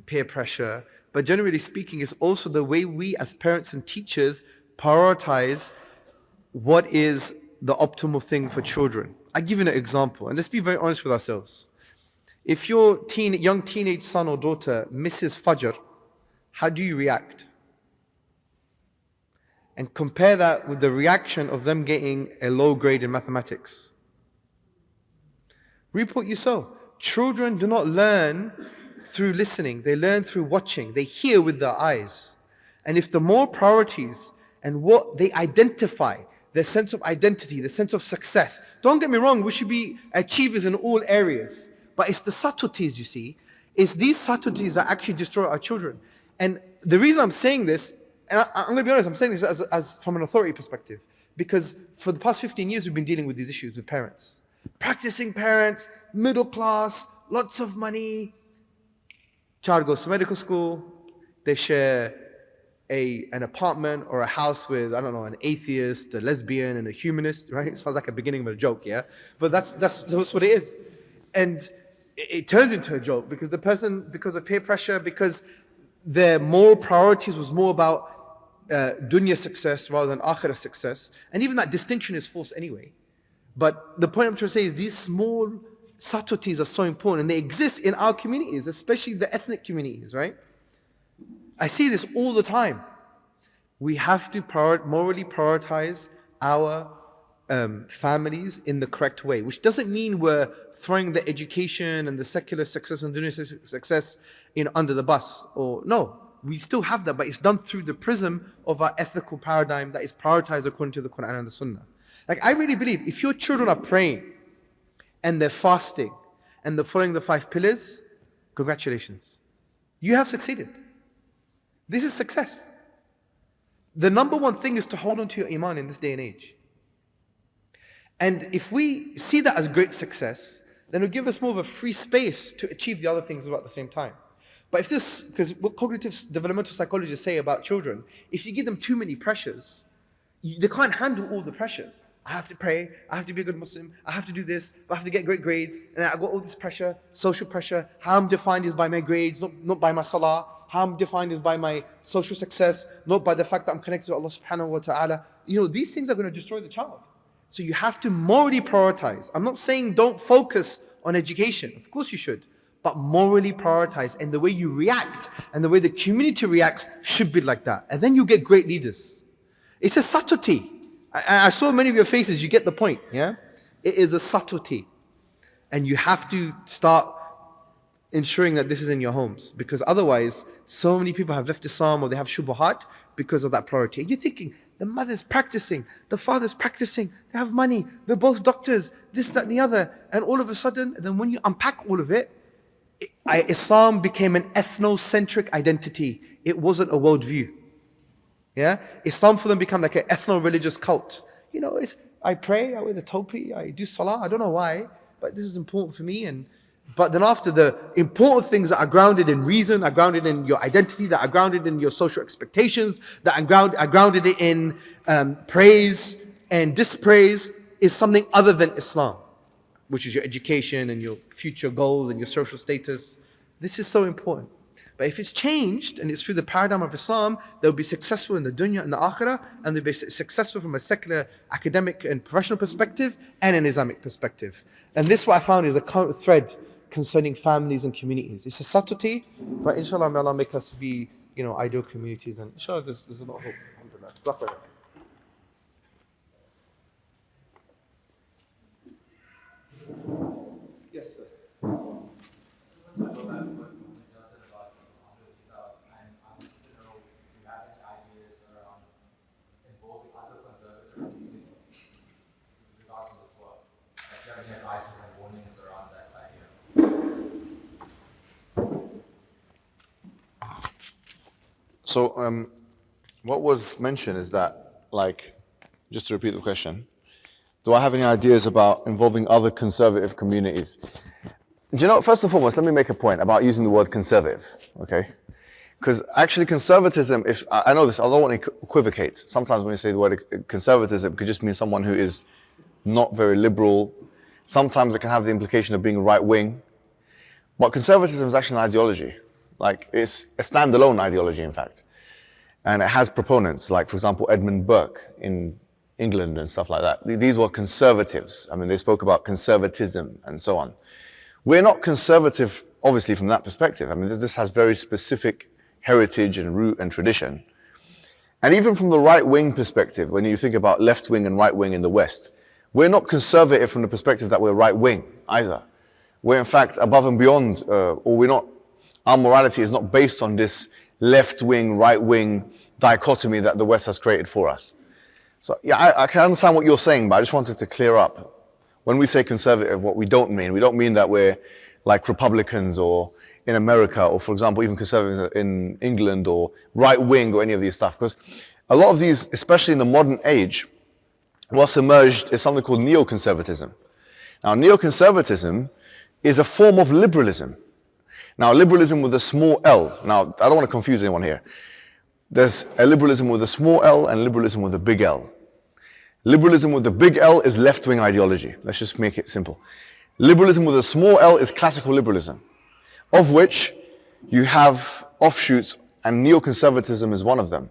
peer pressure, but generally speaking, it's also the way we as parents and teachers prioritize what is the optimal thing for children. I'll give you an example, and let's be very honest with ourselves. If your young teenage son or daughter misses Fajr, how do you react? And compare that with the reaction of them getting a low grade in mathematics. Reap what you sow. Children do not learn through listening, they learn through watching, they hear with their eyes. And if the more priorities and what they identify, their sense of identity, the sense of success, don't get me wrong, we should be achievers in all areas, but it's the subtleties, you see, it's these subtleties that actually destroy our children. And the reason I'm saying this, and I'm going to be honest, I'm saying this as from an authority perspective, because for the past 15 years we've been dealing with these issues with parents. Practicing parents, middle class, lots of money. Child goes to medical school, they share an apartment or a house with, I don't know, an atheist, a lesbian, and a humanist, right? Sounds like a beginning of a joke, yeah? But that's what it is. And it turns into a joke because the person, because of peer pressure, because their moral priorities was more about dunya success rather than akhirah success. And even that distinction is false anyway. But the point I'm trying to say is these small subtleties are so important, and they exist in our communities, especially the ethnic communities, right? I see this all the time. We have to morally prioritize our families in the correct way, which doesn't mean we're throwing the education and the secular success and dunya success under the bus. Or no, we still have that, but it's done through the prism of our ethical paradigm that is prioritized according to the Quran and the Sunnah. Like, I really believe if your children are praying and they're fasting and they're following the 5 pillars, congratulations. You have succeeded. This is success. The number one thing is to hold on to your iman in this day and age. And if we see that as great success, then it'll give us more of a free space to achieve the other things at the same time. But if this, because what cognitive developmental psychologists say about children, if you give them too many pressures, they can't handle all the pressures. I have to pray, I have to be a good Muslim, I have to do this, I have to get great grades, and I got all this pressure, social pressure. How I'm defined is by my grades, not by my salah. How I'm defined is by my social success, not by the fact that I'm connected to Allah subhanahu wa ta'ala. These things are going to destroy the child. So you have to morally prioritize. I'm not saying don't focus on education. Of course you should. But morally prioritize. And the way you react and the way the community reacts should be like that. And then you get great leaders. It's a subtlety. I saw many of your faces. You get the point. Yeah? It is a subtlety. And you have to start ensuring that this is in your homes. Because otherwise, so many people have left Islam or they have shubuhat because of that priority. And you're thinking, the mother's practicing, the father's practicing, they have money, they're both doctors, this, that, and the other. And all of a sudden, then when you unpack all of it, Islam became an ethnocentric identity. It wasn't a worldview. Yeah? Islam for them became like an ethno-religious cult. I pray, I wear the topi, I do salah, I don't know why, but this is important for me. But then after, the important things that are grounded in reason, are grounded in your identity, that are grounded in your social expectations, that are grounded in praise and dispraise, is something other than Islam, which is your education and your future goals and your social status. This is so important. But if it's changed and it's through the paradigm of Islam, they'll be successful in the dunya and the akhirah, and they'll be successful from a secular, academic and professional perspective and an Islamic perspective. And this, what I found, is a counter thread concerning families and communities. It's a subtlety, but inshallah, may Allah make us be, ideal communities, and inshallah, there's a lot of hope. Alhamdulillah. Yes, sir. So, what was mentioned is that, just to repeat the question, do I have any ideas about involving other conservative communities? Do you know, first and foremost, let me make a point about using the word conservative, okay? Because actually conservatism, I know this, I don't want to equivocate. Sometimes when you say the word conservatism, it could just mean someone who is not very liberal. Sometimes it can have the implication of being right-wing. But conservatism is actually an ideology. It's a standalone ideology, in fact. And it has proponents, like, for example, Edmund Burke in England and stuff like that. These were conservatives. They spoke about conservatism and so on. We're not conservative, obviously, from that perspective. This has very specific heritage and root and tradition. And even from the right-wing perspective, when you think about left-wing and right-wing in the West, we're not conservative from the perspective that we're right-wing either. We're in fact above and beyond, our morality is not based on this left-wing, right-wing dichotomy that the West has created for us. So yeah, I can understand what you're saying, but I just wanted to clear up. When we say conservative, what we don't mean that we're like Republicans or in America, or for example, even conservatives in England, or right-wing or any of these stuff. Because a lot of these, especially in the modern age, what's emerged is something called neoconservatism. Now, neoconservatism is a form of liberalism. Now, liberalism with a small L. Now, I don't want to confuse anyone here. There's a liberalism with a small L and liberalism with a big L. Liberalism with a big L is left-wing ideology. Let's just make it simple. Liberalism with a small L is classical liberalism, of which you have offshoots, and neoconservatism is one of them.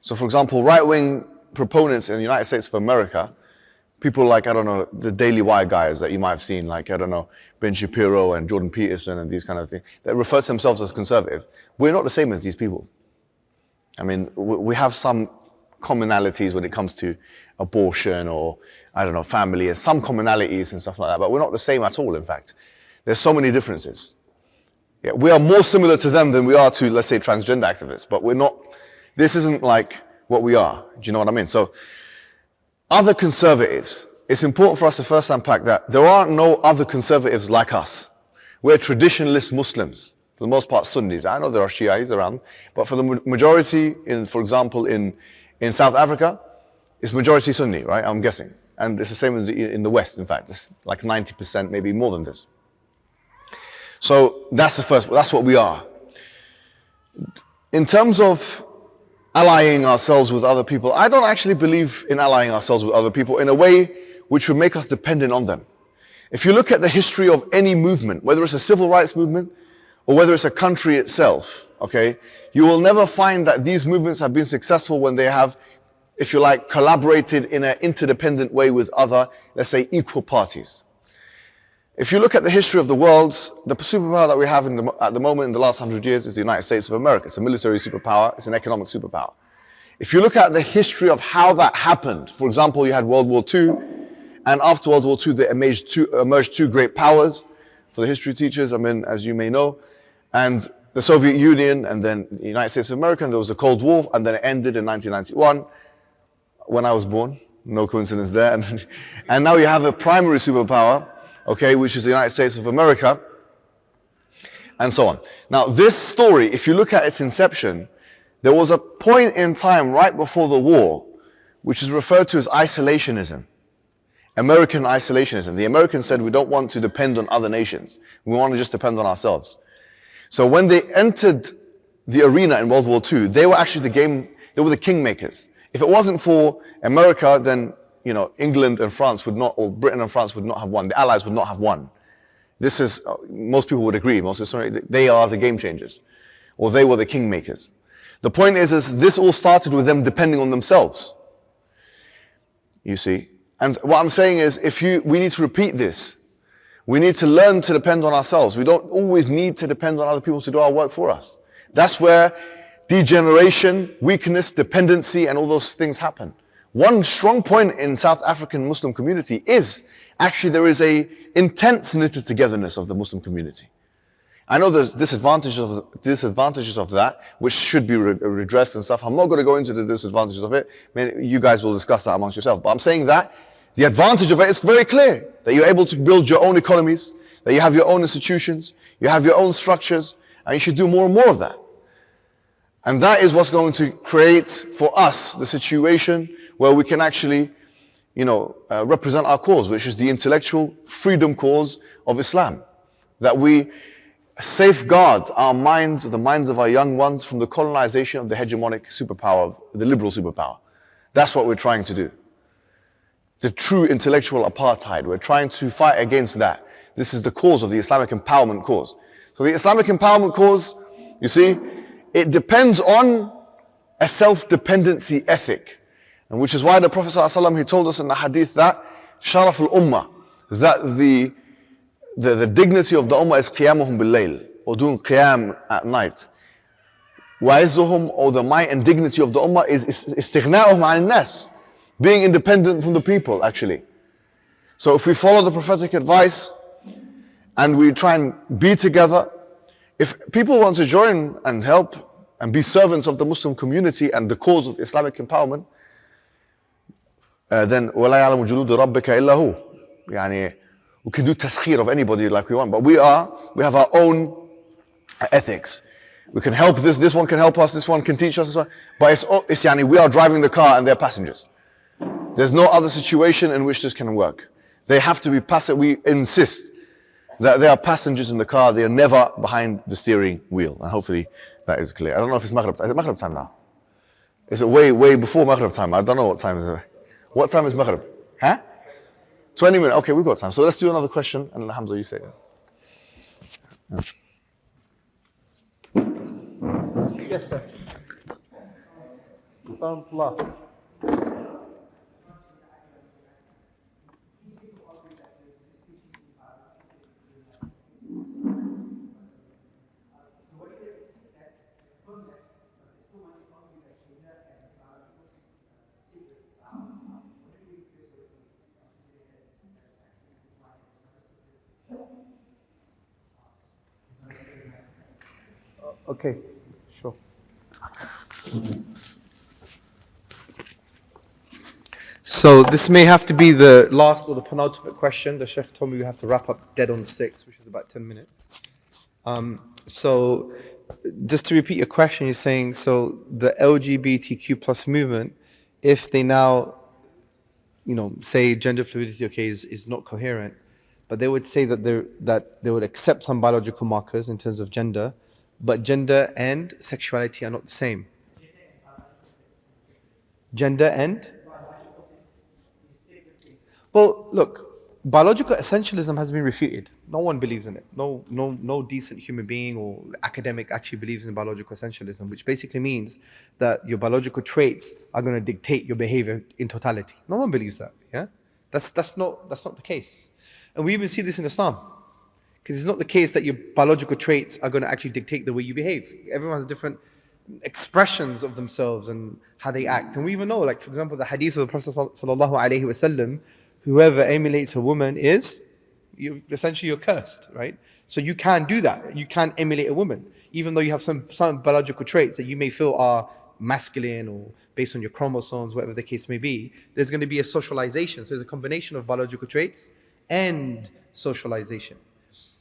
So, for example, right-wing proponents in the United States of America, people like, the Daily Wire guys that you might have seen, Ben Shapiro and Jordan Peterson and these kind of things, that refer to themselves as conservative. We're not the same as these people. We have some commonalities when it comes to abortion or, family, and some commonalities and stuff like that, but we're not the same at all, in fact. There's so many differences. Yeah, we are more similar to them than we are to, let's say, transgender activists, but we're not, this isn't like what we are. Do you know what I mean? So, other conservatives, it's important for us to first unpack that there are no other conservatives like us. We're traditionalist Muslims. for the most part, Sunnis. I know there are Shiites around, but for the majority, for example, in South Africa, it's majority Sunni, right? I'm guessing. And it's the same as in the West, in fact. It's like 90%, maybe more than this. So that's what we are. In terms of allying ourselves with other people, I don't actually believe in allying ourselves with other people in a way which would make us dependent on them. If you look at the history of any movement, whether it's a civil rights movement or whether it's a country itself, okay, you will never find that these movements have been successful when they have, if you like, collaborated in an interdependent way with other, let's say, equal parties. If you look at the history of the world, the superpower that we have at the moment in the last 100 years is the United States of America. It's a military superpower, it's an economic superpower. If you look at the history of how that happened, for example, you had World War II, and after World War II, there emerged two great powers, for the history teachers, I mean, as you may know, and the Soviet Union, and then the United States of America, and there was a Cold War, and then it ended in 1991, when I was born, no coincidence there, and now you have a primary superpower, okay, which is the United States of America, and so on. Now, this story, if you look at its inception, there was a point in time right before the war, which is referred to as isolationism, American isolationism. The Americans said, we don't want to depend on other nations. We want to just depend on ourselves. So when they entered the arena in World War II, they were actually they were the kingmakers. If it wasn't for America, then England and France would not, or Britain and France would not have won. The Allies would not have won. This is, most people would agree, they are the game changers, or they were the kingmakers. The point is this all started with them depending on themselves. You see? And what I'm saying is, we need to repeat this. We need to learn to depend on ourselves. We don't always need to depend on other people to do our work for us. That's where degeneration, weakness, dependency, and all those things happen. One strong point in South African Muslim community is actually there is a intense knitted togetherness of the Muslim community. I know there's disadvantages of that, which should be redressed and stuff. I'm not going to go into the disadvantages of it. I mean, you guys will discuss that amongst yourselves. But I'm saying that the advantage of it is very clear, that you're able to build your own economies, that you have your own institutions, you have your own structures, and you should do more and more of that. And that is what's going to create for us the situation where we can actually, represent our cause, which is the intellectual freedom cause of Islam. That we safeguard our minds, the minds of our young ones, from the colonization of the hegemonic superpower, the liberal superpower. That's what we're trying to do. The true intellectual apartheid. We're trying to fight against that. This is the cause of the Islamic empowerment cause. So the Islamic empowerment cause, you see, it depends on a self-dependency ethic. And which is why the Prophet ﷺ, he told us in the hadith that sharaf al-ummah, that the dignity of the ummah is qiyamuhum bil-layl, or doing qiyam at night. Wa'izzuhum, or the might and dignity of the ummah is istighna'uhum an-nas, being independent from the people, actually. So if we follow the prophetic advice and we try and be together, if people want to join and help and be servants of the Muslim community and the cause of Islamic empowerment, then وَلَا يَعْلَمُ جُلُودُ رَبِّكَ إِلَّا هُوَ. We can do taskhir of anybody like we want, but we have our own ethics. We can help this one can help us, this one can teach us, this one. But it's we are driving the car and they're passengers. There's no other situation in which this can work. They have to be passive. We insist that they are passengers in the car. They are never behind the steering wheel. And hopefully that is clear. I don't know if it's Maghrib. Is it Maghrib time now? Is it way before Maghrib time? I don't know what time is it. What time is Maghrib? Huh? 20 minutes. Okay, we've got time. So let's do another question. And Hamza, you say it. Yeah. Yes, sir. Assalamualaikum. Okay, sure. So this may have to be the last or the penultimate question. The Sheikh told me we have to wrap up dead on 6, which is about 10 minutes. So, just to repeat your question, you're saying, so the LGBTQ plus movement, if they now, say gender fluidity, okay, is not coherent, but they would say that they would accept some biological markers in terms of gender, but gender and sexuality are not the same. Gender and? Well, look, biological essentialism has been refuted. No one believes in it. No decent human being or academic actually believes in biological essentialism, which basically means that your biological traits are going to dictate your behavior in totality. No one believes that. Yeah, that's not the case, and we even see this in Islam, because it's not the case that your biological traits are going to actually dictate the way you behave. Everyone has different expressions of themselves and how they act, and we even know, like for example, the hadith of the Prophet sallallahu alaihi wasallam. Whoever emulates a woman you're cursed, right? So you can do that. You can emulate a woman, even though you have some biological traits that you may feel are masculine or based on your chromosomes, whatever the case may be. There's going to be a socialization. So there's a combination of biological traits and socialization.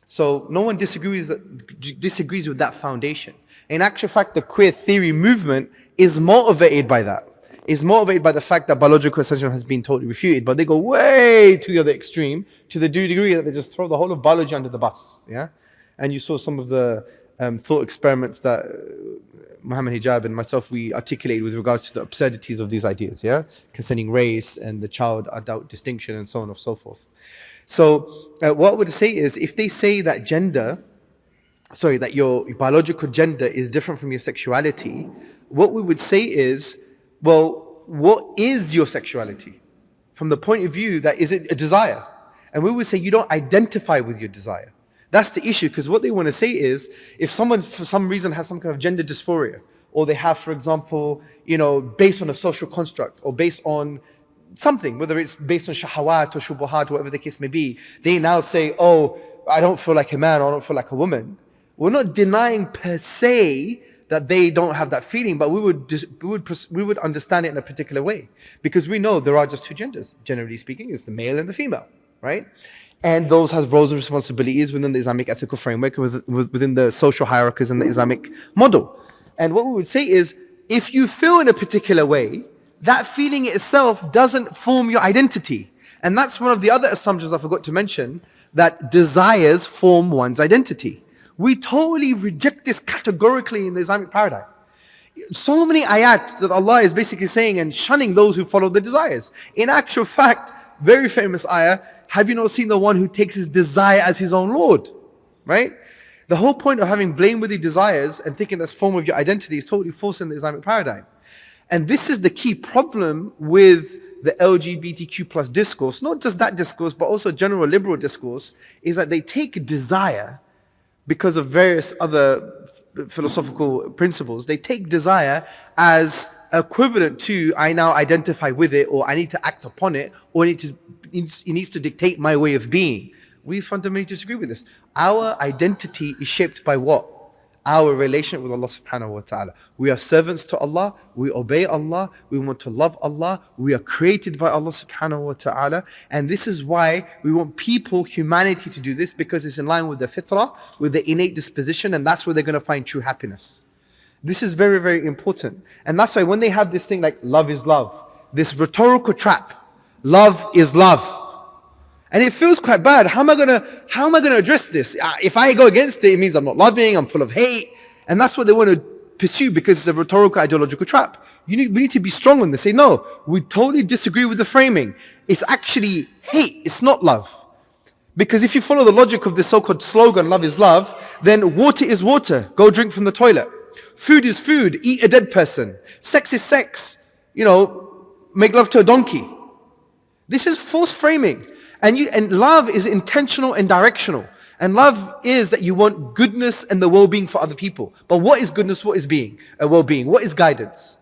So no one disagrees with that foundation. In actual fact, the queer theory movement is motivated by that. Is motivated by the fact that biological essentialism has been totally refuted, but they go way to the other extreme, to the degree that they just throw the whole of biology under the bus. Yeah, and you saw some of the thought experiments that Mohammed, Hijab, and myself we articulated with regards to the absurdities of these ideas. Yeah, concerning race and the child-adult distinction and so on and so forth. So what I would say is, if they say that that your biological gender is different from your sexuality, what we would say is, well, what is your sexuality? From the point of view that, is it a desire? And we would say you don't identify with your desire. That's the issue, because what they want to say is, if someone for some reason has some kind of gender dysphoria, or they have, for example, based on a social construct, or based on something, whether it's based on shahawat or shubuhat, whatever the case may be, they now say, oh, I don't feel like a man, or I don't feel like a woman. We're not denying per se that they don't have that feeling, but we would understand it in a particular way, because we know there are just two genders. Generally speaking, it's the male and the female, right? And those have roles and responsibilities within the Islamic ethical framework, within the social hierarchies and the Islamic model. And what we would say is, if you feel in a particular way, that feeling itself doesn't form your identity. And that's one of the other assumptions I forgot to mention, that desires form one's identity. We totally reject this categorically in the Islamic paradigm. So many ayat that Allah is basically saying and shunning those who follow the desires. In actual fact, very famous ayah, have you not seen the one who takes his desire as his own Lord? Right? The whole point of having blameworthy desires and thinking that's form of your identity is totally false in the Islamic paradigm. And this is the key problem with the LGBTQ plus discourse, not just that discourse, but also general liberal discourse, is that they take desire, because of various other philosophical principles, they take desire as equivalent to, I now identify with it, or I need to act upon it, or it needs to dictate my way of being. We fundamentally disagree with this. Our identity is shaped by what? Our relationship with Allah subhanahu wa ta'ala. We are servants to Allah, we obey Allah, we want to love Allah, we are created by Allah subhanahu wa ta'ala, and this is why we want people, humanity, to do this, because it's in line with the fitrah, with the innate disposition, and that's where they're going to find true happiness. This is very, very important. And that's why when they have this thing like love is love, this rhetorical trap, love is love, and it feels quite bad. How am I gonna address this? If I go against it, it means I'm not loving, I'm full of hate. And that's what they want to pursue, because it's a rhetorical ideological trap. We need to be strong on this. Say, no, we totally disagree with the framing. It's actually hate, it's not love. Because if you follow the logic of this so-called slogan, love is love, then water is water, go drink from the toilet. Food is food, eat a dead person. Sex is sex, make love to a donkey. This is false framing. And love is intentional and directional. And love is that you want goodness and the well-being for other people. But what is goodness? What is well-being? What is guidance?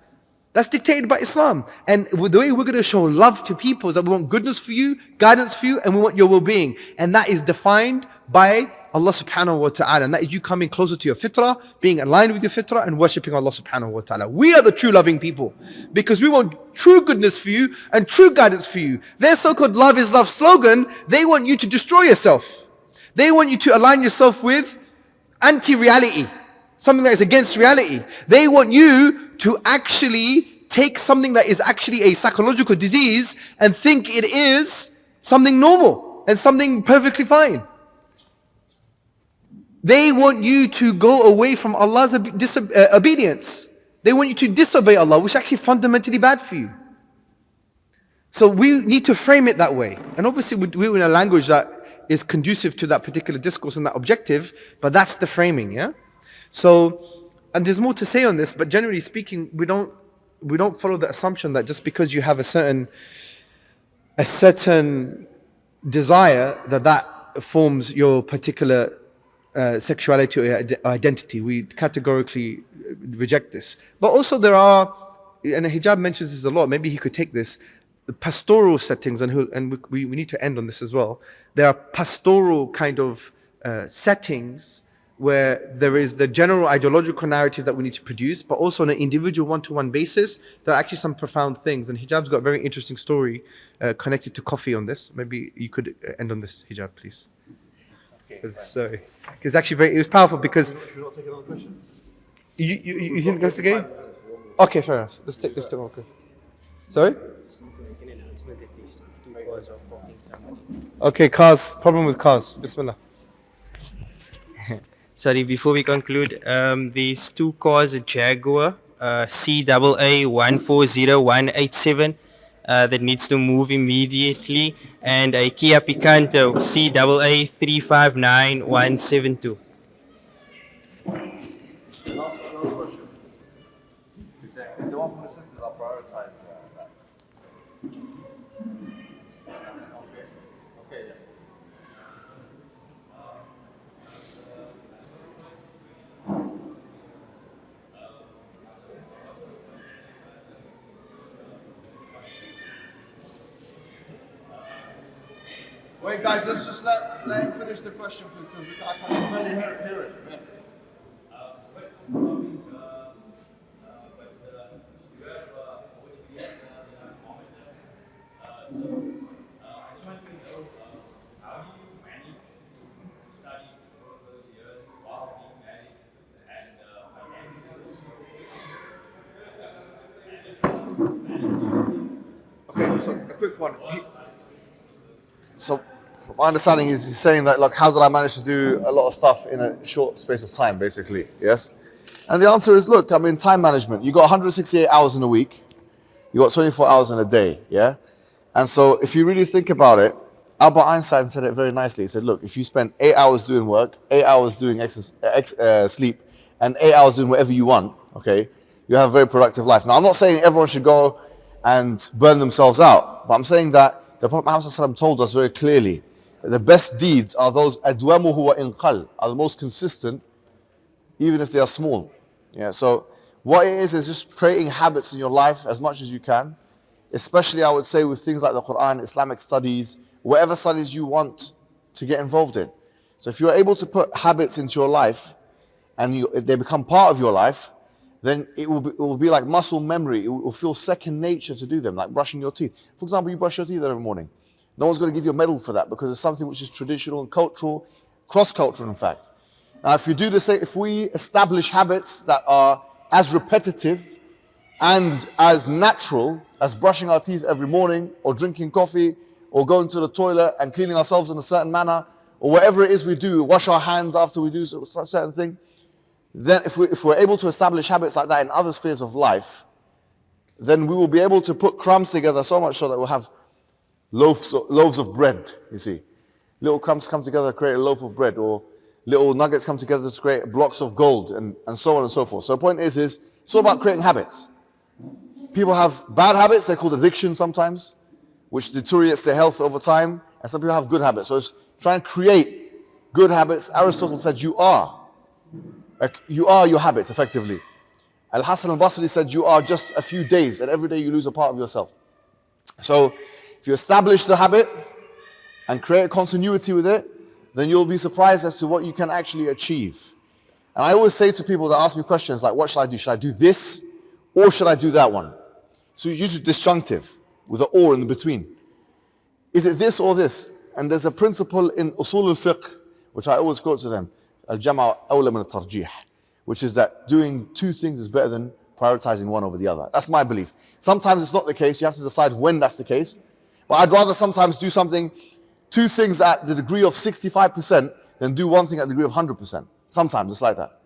That's dictated by Islam. And the way we're going to show love to people is that we want goodness for you, guidance for you, and we want your well-being. And that is defined by Allah subhanahu wa ta'ala. And that is you coming closer to your fitrah, being aligned with your fitrah, and worshipping Allah subhanahu wa ta'ala. We are the true loving people, because we want true goodness for you and true guidance for you. Their so-called love is love slogan, they want you to destroy yourself. They want you to align yourself with anti-reality, something that is against reality. They want you to actually take something that is actually a psychological disease and think it is something normal and something perfectly fine. They want you to go away from Allah's obedience. They want you to disobey Allah, which is actually fundamentally bad for you. So we need to frame it that way. And obviously we're in a language that is conducive to that particular discourse and that objective, but that's the framing, yeah? So, and there's more to say on this, but generally speaking, we don't follow the assumption that just because you have a certain desire that forms your particular sexuality or identity. We categorically reject this. But also there are, and Hijab mentions this a lot, maybe he could take this, the pastoral settings, and we need to end on this as well. There are pastoral kind of settings where there is the general ideological narrative that we need to produce, but also on an individual one-to-one basis, there are actually some profound things. And Hijab's got a very interesting story connected to coffee on this. Maybe you could end on this, Hijab, please. Sorry. Because actually it was powerful because... Should we not take another question? You think that's the game? Okay, fair enough. Let's take one question. Sorry? Okay, cars. Problem with cars. Bismillah. Sorry, before we conclude, these two cars, a Jaguar CAA 140187 that needs to move immediately, and a Kia Picanto CAA 359172. Last question. Is the one from the sisters are prioritized? Okay, yes. Wait, guys, let's just let him finish the question, please, because I can barely hear it. Yes. Okay, so a quick one. So my understanding is he's saying that, like, how did I manage to do a lot of stuff in a short space of time, basically, yes? And the answer is, look, I mean, time management. You got 168 hours in a week. You got 24 hours in a day, yeah? And so if you really think about it, Albert Einstein said it very nicely. He said, look, if you spend 8 hours doing work, 8 hours doing sleep, and 8 hours doing whatever you want, okay, you have a very productive life. Now, I'm not saying everyone should go and burn themselves out, but I'm saying that the Prophet Muhammad told us very clearly that the best deeds are those adwamuhu wa inqal, are the most consistent, even if they are small. Yeah, so what it is just creating habits in your life as much as you can, especially I would say with things like the Quran, Islamic studies, whatever studies you want to get involved in. So if you're able to put habits into your life and they become part of your life, then it will be like muscle memory. It will feel second nature to do them, like brushing your teeth. For example, you brush your teeth every morning. No one's going to give you a medal for that because it's something which is traditional and cultural, cross-cultural in fact. Now if you do the same, if we establish habits that are as repetitive and as natural as brushing our teeth every morning or drinking coffee or going to the toilet and cleaning ourselves in a certain manner or whatever it is we do, wash our hands after we do a certain thing, then if we're able to establish habits like that in other spheres of life, then we will be able to put crumbs together so much so that we'll have loaves of bread, you see. Little crumbs come together to create a loaf of bread, or little nuggets come together to create blocks of gold, and so on and so forth. So the point is it's all about creating habits. People have bad habits, they're called addiction sometimes, which deteriorates their health over time, and some people have good habits. So it's try and create good habits. Aristotle said you are your habits, effectively. Al-Hasan al-Basri said you are just a few days, and every day you lose a part of yourself. So if you establish the habit and create a continuity with it, then you'll be surprised as to what you can actually achieve. And I always say to people that ask me questions like, what should I do? Should I do this or should I do that one? So you use disjunctive with an or in the between. Is it this or this? And there's a principle in usul al-fiqh, which I always quote to them. al-jam'a awla min al-tarjih, which is that doing two things is better than prioritizing one over the other. That's my belief. Sometimes it's not the case. You have to decide when that's the case. But I'd rather sometimes do two things at the degree of 65% than do one thing at the degree of 100%. Sometimes it's like that.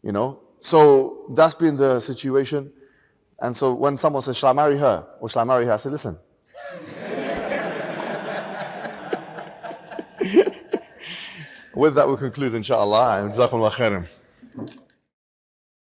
You know? So that's been the situation. And so when someone says, shall I marry her or shall I marry her? I say, listen. With that, we'll conclude, inshallah. And jazakumullah khairan.